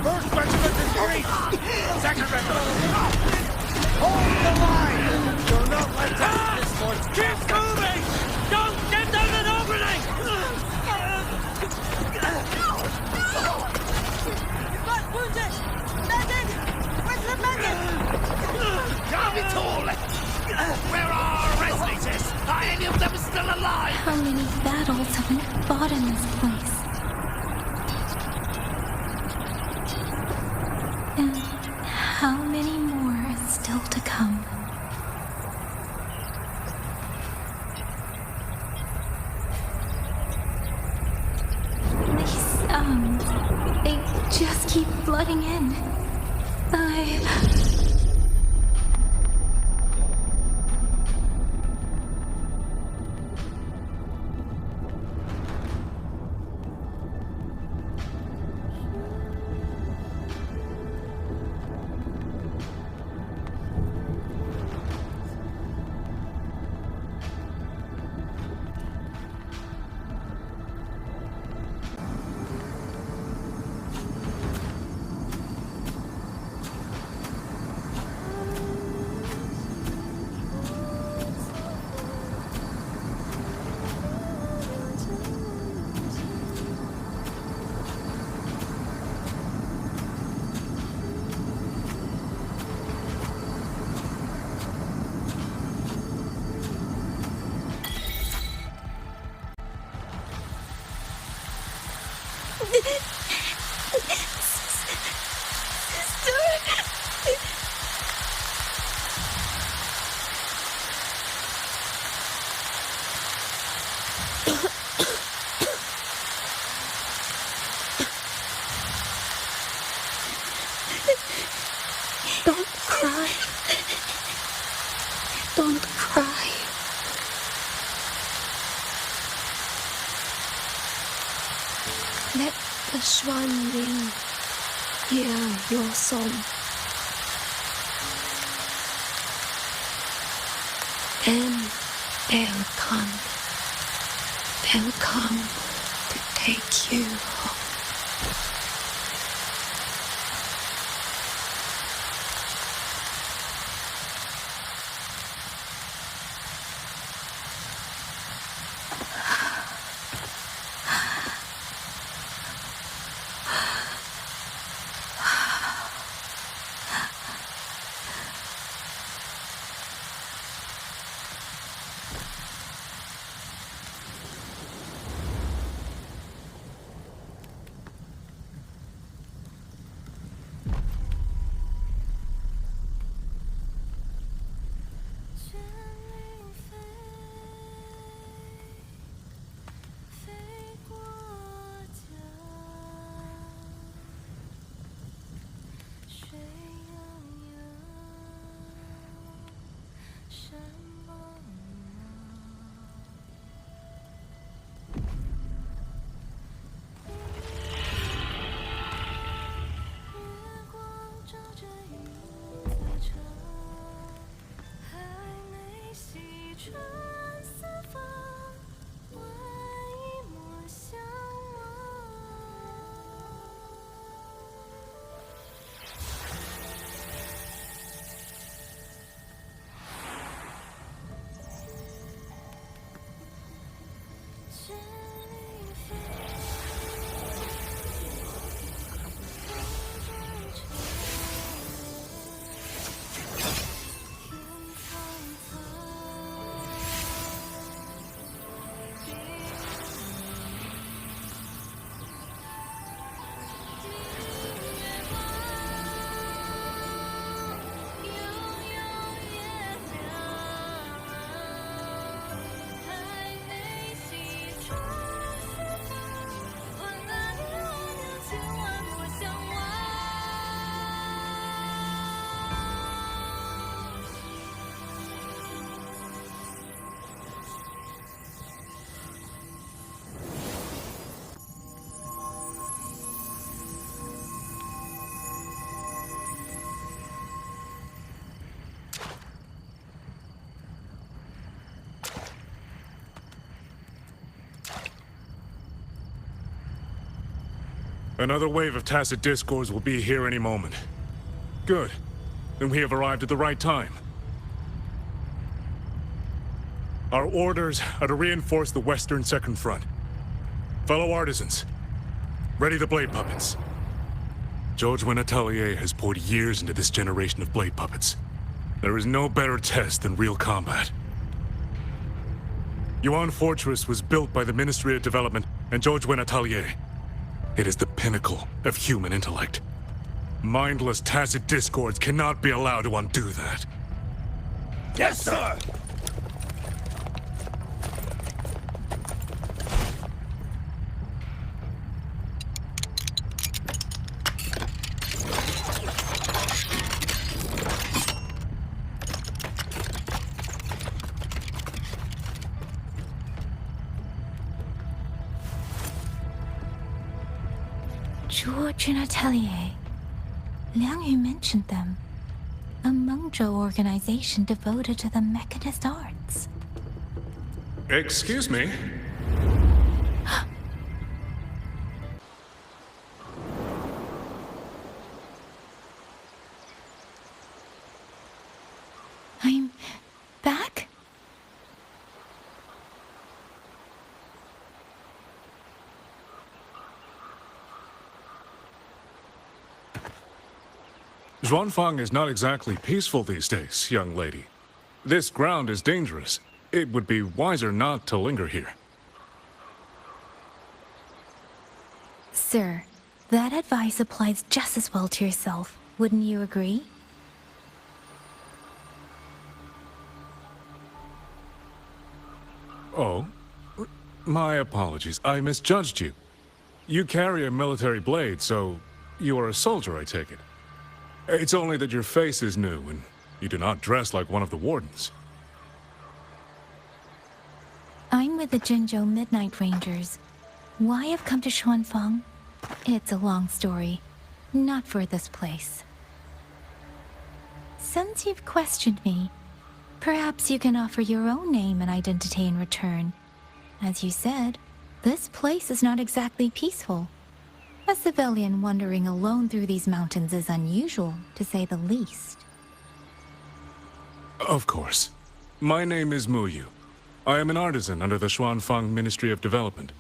First regiment is free! Second regiment! Hold the line! You're not let down this point! Keep moving! Don't get them an opening! You've got wounded! Medic! Where's the medic? Can't be tall! Where are our resonates? Are any of them still alive? How many battles have we fought in this place? And how many more are still to come? These sounds, they just keep flooding in. Don't cry. Don't cry. Let the swan ring hear your song. Then they'll come. They'll come to take you home. Another wave of tacit discords will be here any moment. Good. Then we have arrived at the right time. Our orders are to reinforce the Western Second Front. Fellow artisans, ready the blade puppets. George Atelier has poured years into this generation of blade puppets. There is no better test than real combat. Yuan Fortress was built by the Ministry of Development and George Atelier. It is the pinnacle of human intellect. Mindless tacit discords cannot be allowed to undo that. Yes, sir! George and Atelier. Liang Yu mentioned them. A Mengzhou organization devoted to the mechanist arts. Excuse me? I'm back? Xuanfang is not exactly peaceful these days, young lady. This ground is dangerous. It would be wiser not to linger here. Sir, that advice applies just as well to yourself. Wouldn't you agree? Oh? My apologies. I misjudged you. You carry a military blade, so you are a soldier, I take it. It's only that your face is new, and you do not dress like one of the wardens. I'm with the Jinzhou Midnight Rangers. Why I've come to Xuanfang? It's a long story. Not for this place. Since you've questioned me, perhaps you can offer your own name and identity in return. As you said, this place is not exactly peaceful. A civilian wandering alone through these mountains is unusual, to say the least. Of course. My name is Muyu. I am an artisan under the Xuanfang Ministry of Development.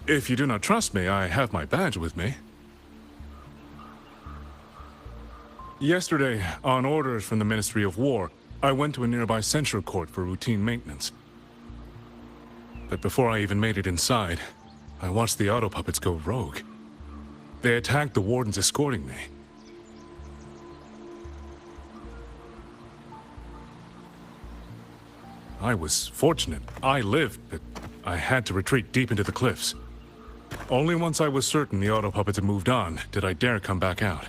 If you do not trust me, I have my badge with me. Yesterday, on orders from the Ministry of War, I went to a nearby censure court for routine maintenance. But before I even made it inside, I watched the auto puppets go rogue. They attacked the wardens escorting me. I was fortunate. I lived, but I had to retreat deep into the cliffs. Only once I was certain the auto puppets had moved on did I dare come back out.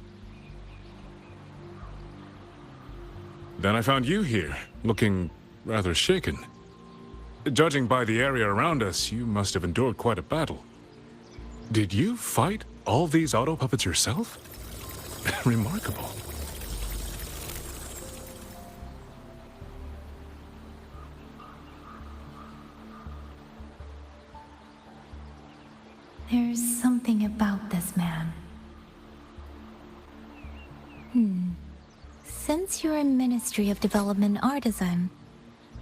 Then I found you here, looking rather shaken. Judging by the area around us, you must have endured quite a battle. Did you fight all these auto puppets yourself? Remarkable. . There's something about this man. Since you're a Ministry of Development artisan,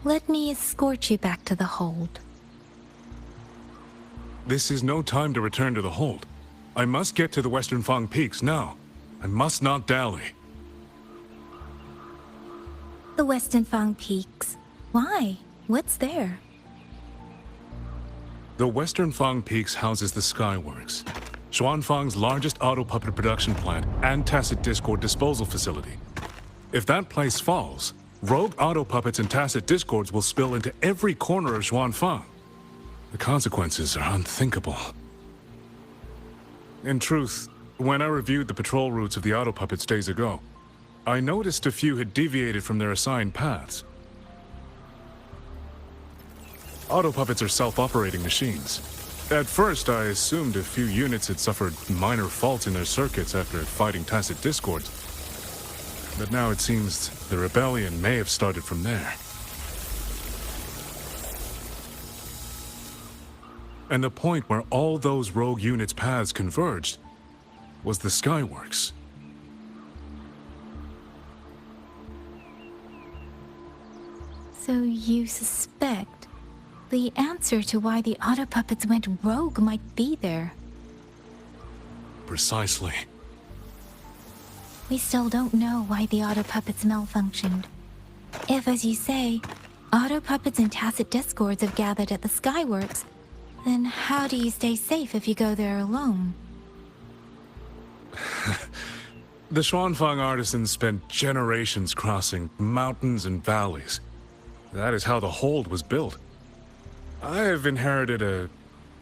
let me escort you back to the hold. This is no time to return to the hold. I must get to the Western Fang Peaks now. I must not dally. The Western Fang Peaks. Why? What's there? The Western Fang Peaks houses the Skyworks, Xuanfang's largest auto puppet production plant and tacit discord disposal facility. If that place falls, rogue auto puppets and tacit discords will spill into every corner of Xuanfang. The consequences are unthinkable. In truth, when I reviewed the patrol routes of the auto puppets days ago, I noticed a few had deviated from their assigned paths. Auto puppets are self-operating machines. At first, I assumed a few units had suffered minor faults in their circuits after fighting tacit discords. But now it seems the rebellion may have started from there. And the point where all those rogue units' paths converged was the Skyworks. So you suspect the answer to why the auto puppets went rogue might be there? Precisely. We still don't know why the auto puppets malfunctioned. If, as you say, auto puppets and tacit discords have gathered at the Skyworks, then how do you stay safe if you go there alone? The Xuanfang artisans spent generations crossing mountains and valleys. That is how the hold was built. I have inherited a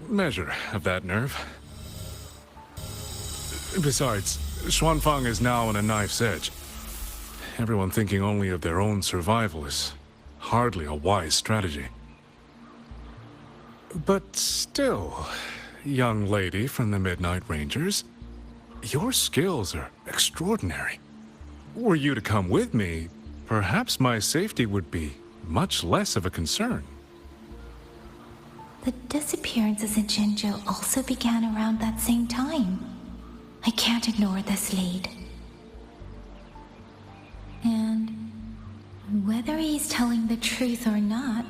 measure of that nerve. Besides, Xuanfang is now on a knife's edge. Everyone thinking only of their own survival is hardly a wise strategy. But still, young lady from the Midnight Rangers, your skills are extraordinary. Were you to come with me, perhaps my safety would be much less of a concern. The disappearances in Jinzhou also began around that same time. I can't ignore this lead. And whether he's telling the truth or not,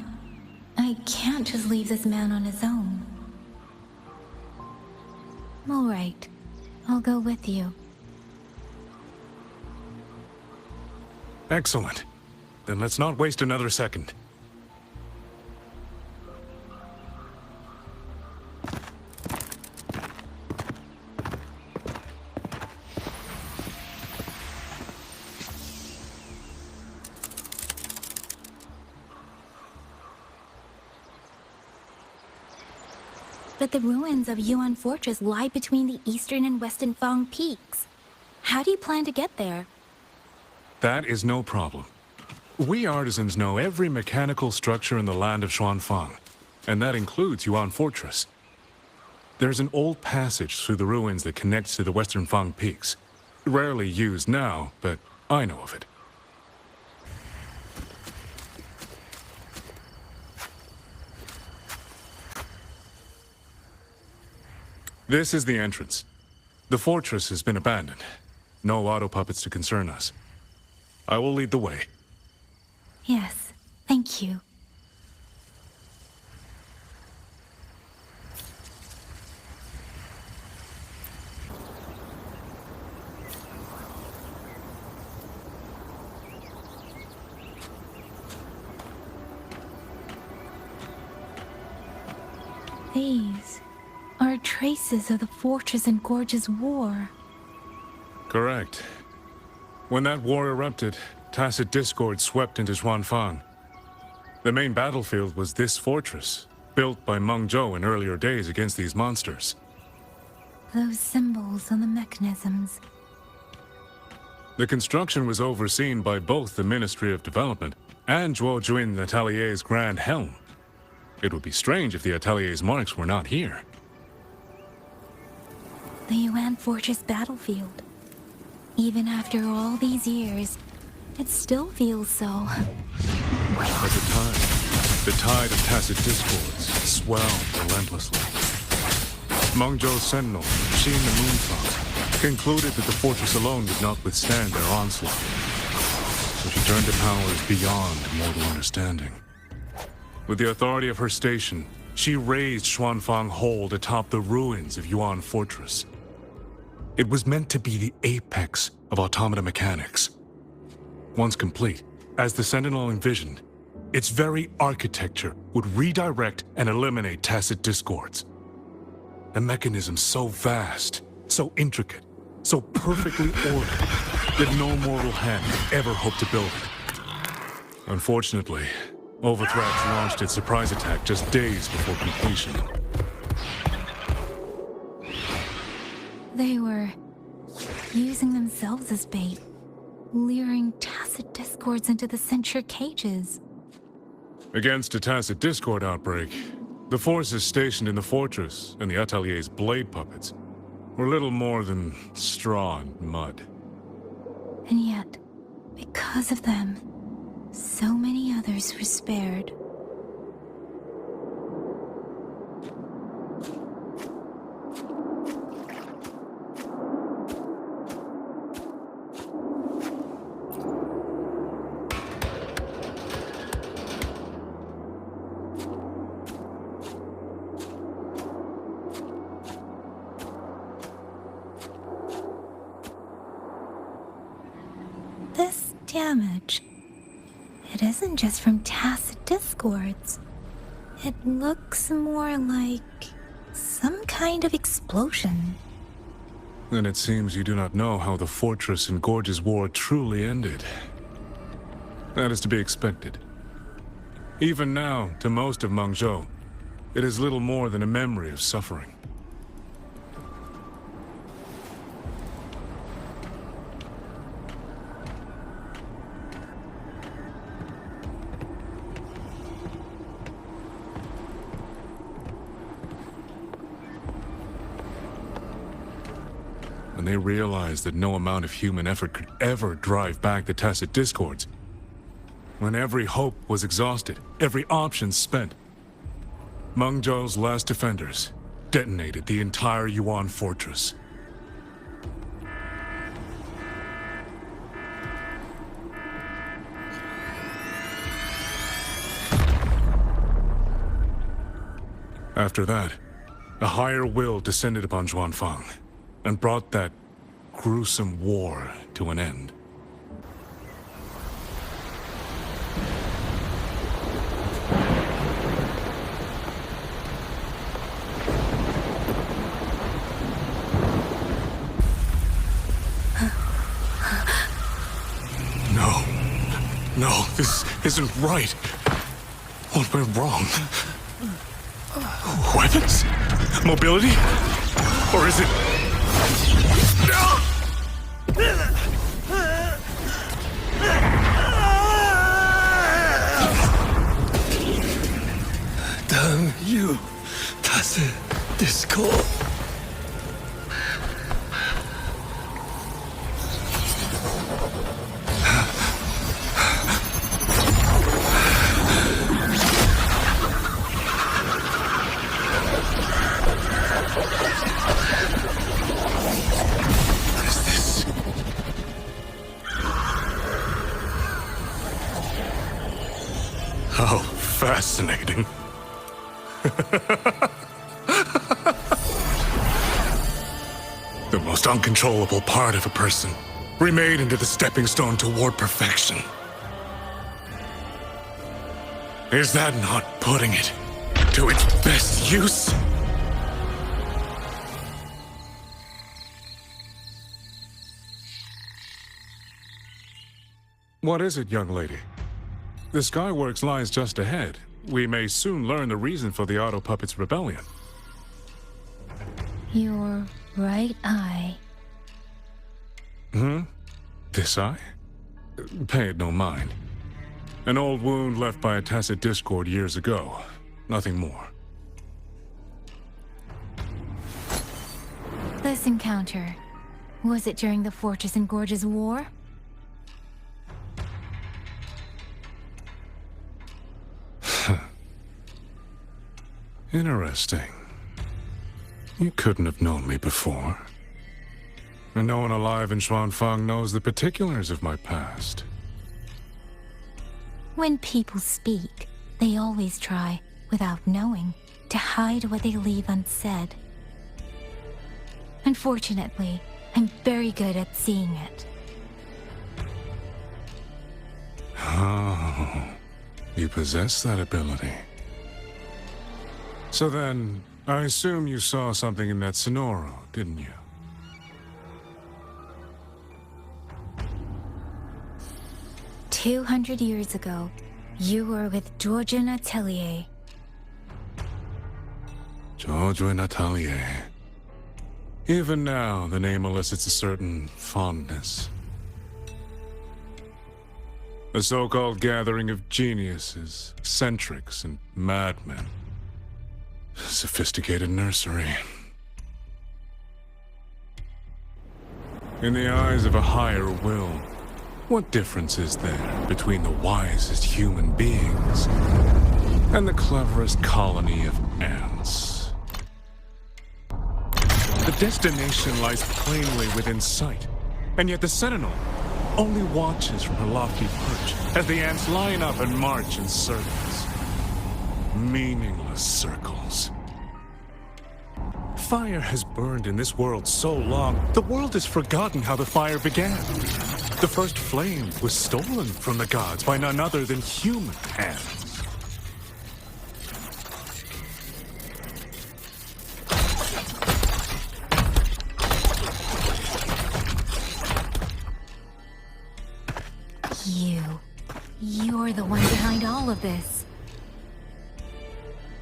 I can't just leave this man on his own. All right, I'll go with you. Excellent. Then let's not waste another second. But the ruins of Yuan Fortress lie between the eastern and western Fang peaks. How do you plan to get there? That is no problem. We artisans know every mechanical structure in the land of Xuanfang, and that includes Yuan Fortress. There's an old passage through the ruins that connects to the western Fang peaks. Rarely used now, but I know of it. This is the entrance. The fortress has been abandoned. No auto puppets to concern us. I will lead the way. Yes, thank you. These are traces of the Fortress and Gorge's war. Correct. When that war erupted, tacit discord swept into Xuanfang. The main battlefield was this fortress, built by Meng Zhou in earlier days against these monsters. Those symbols on the mechanisms. The construction was overseen by both the Ministry of Development and Zhuo Jun Atelier's Grand Helm. It would be strange if the Atelier's marks were not here. The Yuan Fortress battlefield. Even after all these years, it still feels so. At the tide of tacit discords swelled relentlessly. Mengzhou's sentinel, Xin the Moonfang, concluded that the fortress alone would not withstand their onslaught. So she turned to powers beyond mortal understanding. With the authority of her station, she raised Xuanfang Hold atop the ruins of Yuan Fortress. It was meant to be the apex of automata mechanics. Once complete, as the Sentinel envisioned, its very architecture would redirect and eliminate tacit discords. A mechanism so vast, so intricate, so perfectly ordered, that no mortal hand could ever hope to build it. Unfortunately, Overthrax launched its surprise attack just days before completion. They were using themselves as bait, luring tacit discords into the censure cages. Against a tacit discord outbreak, the forces stationed in the fortress and the Atelier's blade puppets were little more than straw and mud. And yet, because of them, so many others were spared. This damage, it isn't just from tacit discords. It looks more like some kind of explosion. Then it seems you do not know how the Fortress and Gorge's war truly ended. That is to be expected. Even now, to most of Mengzhou, it is little more than a memory of suffering. When they realized that no amount of human effort could ever drive back the tacit discords, when every hope was exhausted, every option spent, Mengzhou's last defenders detonated the entire Yuan fortress. After that, a higher will descended upon Xuanfang and brought that gruesome war to an end. No, this isn't right. What went wrong? Weapons? Mobility? Or is it... Damn you, tacit discord. How fascinating. The most uncontrollable part of a person, remade into the stepping stone toward perfection. Is that not putting it to its best use? What is it, young lady? The Skyworks lies just ahead. We may soon learn the reason for the Auto Puppet's rebellion. Your right eye. This eye? Pay it no mind. An old wound left by a tacit discord years ago. Nothing more. This encounter, was it during the Fortress and Gorge's war? Interesting. You couldn't have known me before. And no one alive in Xuanfang knows the particulars of my past. When people speak, they always try, without knowing, to hide what they leave unsaid. Unfortunately, I'm very good at seeing it. Oh, you possess that ability. So then, I assume you saw something in that Sonoro, didn't you? "200 years ago, you were with Georgian Atelier." Georgian Atelier. Even now, the name elicits a certain fondness. A so-called gathering of geniuses, eccentrics, and madmen. Sophisticated nursery. In the eyes of a higher will, what difference is there between the wisest human beings and the cleverest colony of ants? The destination lies plainly within sight, and yet the Sentinel only watches from her lofty perch as the ants line up and march in circles. Meaningless circles. Fire has burned in this world so long, the world has forgotten how the fire began. The first flame was stolen from the gods by none other than human hands. You're the one behind all of this.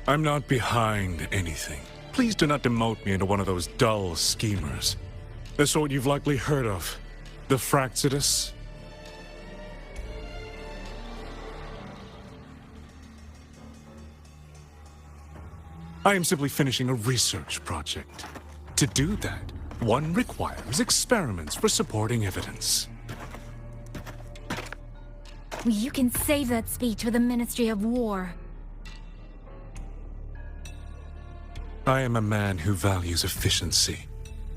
I'm not behind anything. Please do not demote me into one of those dull schemers. The sort you've likely heard of. The Fraxidus. I am simply finishing a research project. To do that, one requires experiments for supporting evidence. You can save that speech for the Ministry of War. I am a man who values efficiency.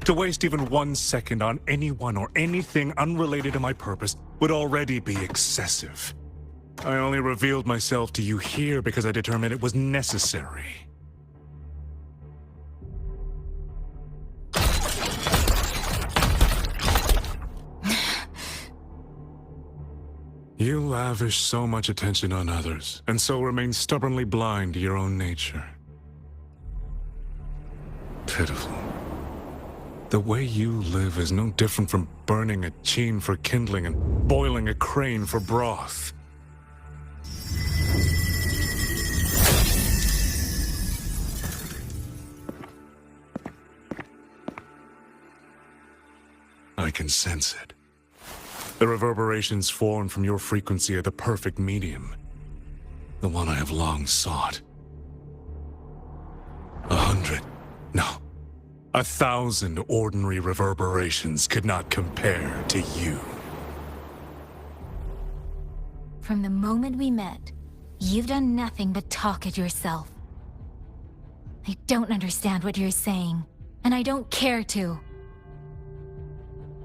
To waste even 1 second on anyone or anything unrelated to my purpose would already be excessive. I only revealed myself to you here because I determined it was necessary. You lavish so much attention on others, and so remain stubbornly blind to your own nature. Pitiful. The way you live is no different from burning a chine for kindling and boiling a crane for broth. I can sense it. The reverberations formed from your frequency are the perfect medium. The one I have long sought. 100, no, 1,000 ordinary reverberations could not compare to you. From the moment we met, you've done nothing but talk at yourself. I don't understand what you're saying, and I don't care to.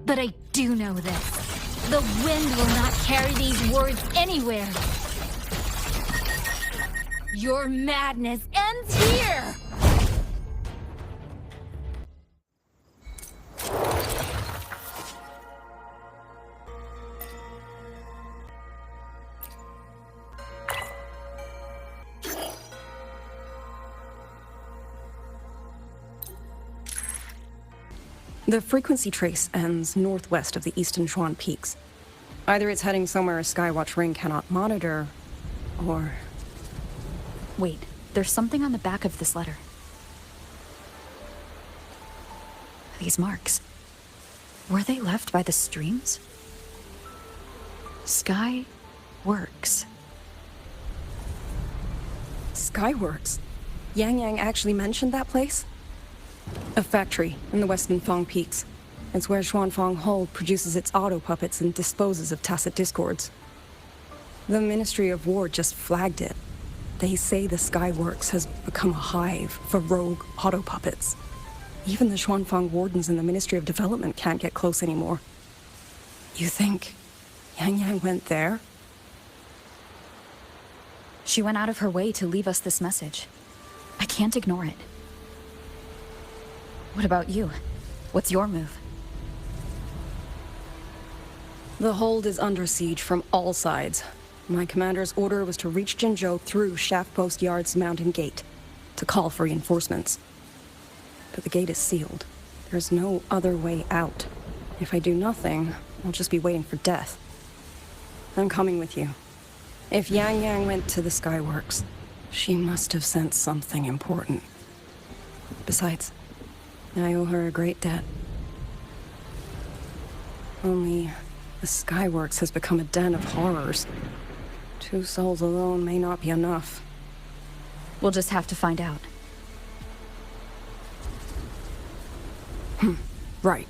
But I do know this. The wind will not carry these words anywhere. Your madness ends here! The frequency trace ends northwest of the Eastern Xuan Peaks. Either it's heading somewhere a Skywatch ring cannot monitor, or... Wait, there's something on the back of this letter. These marks. Were they left by the streams? Sky Works. Skyworks? Yang Yang actually mentioned that place? A factory in the Western Fang Peaks. It's where Xuanfang Hold produces its auto puppets and disposes of tacit discords. The Ministry of War just flagged it. They say the Skyworks has become a hive for rogue auto puppets. Even the Xuanfang wardens in the Ministry of Development can't get close anymore. You think Yang Yang went there? She went out of her way to leave us this message. I can't ignore it. What about you? What's your move? The hold is under siege from all sides. My commander's order was to reach Jinzhou through Shaft Post Yard's mountain gate, to call for reinforcements. But the gate is sealed. There's no other way out. If I do nothing, I'll just be waiting for death. I'm coming with you. If Yang Yang went to the Skyworks, she must have sent something important. Besides, I owe her a great debt. Only the Skyworks has become a den of horrors. 2 souls alone may not be enough. We'll just have to find out. Right.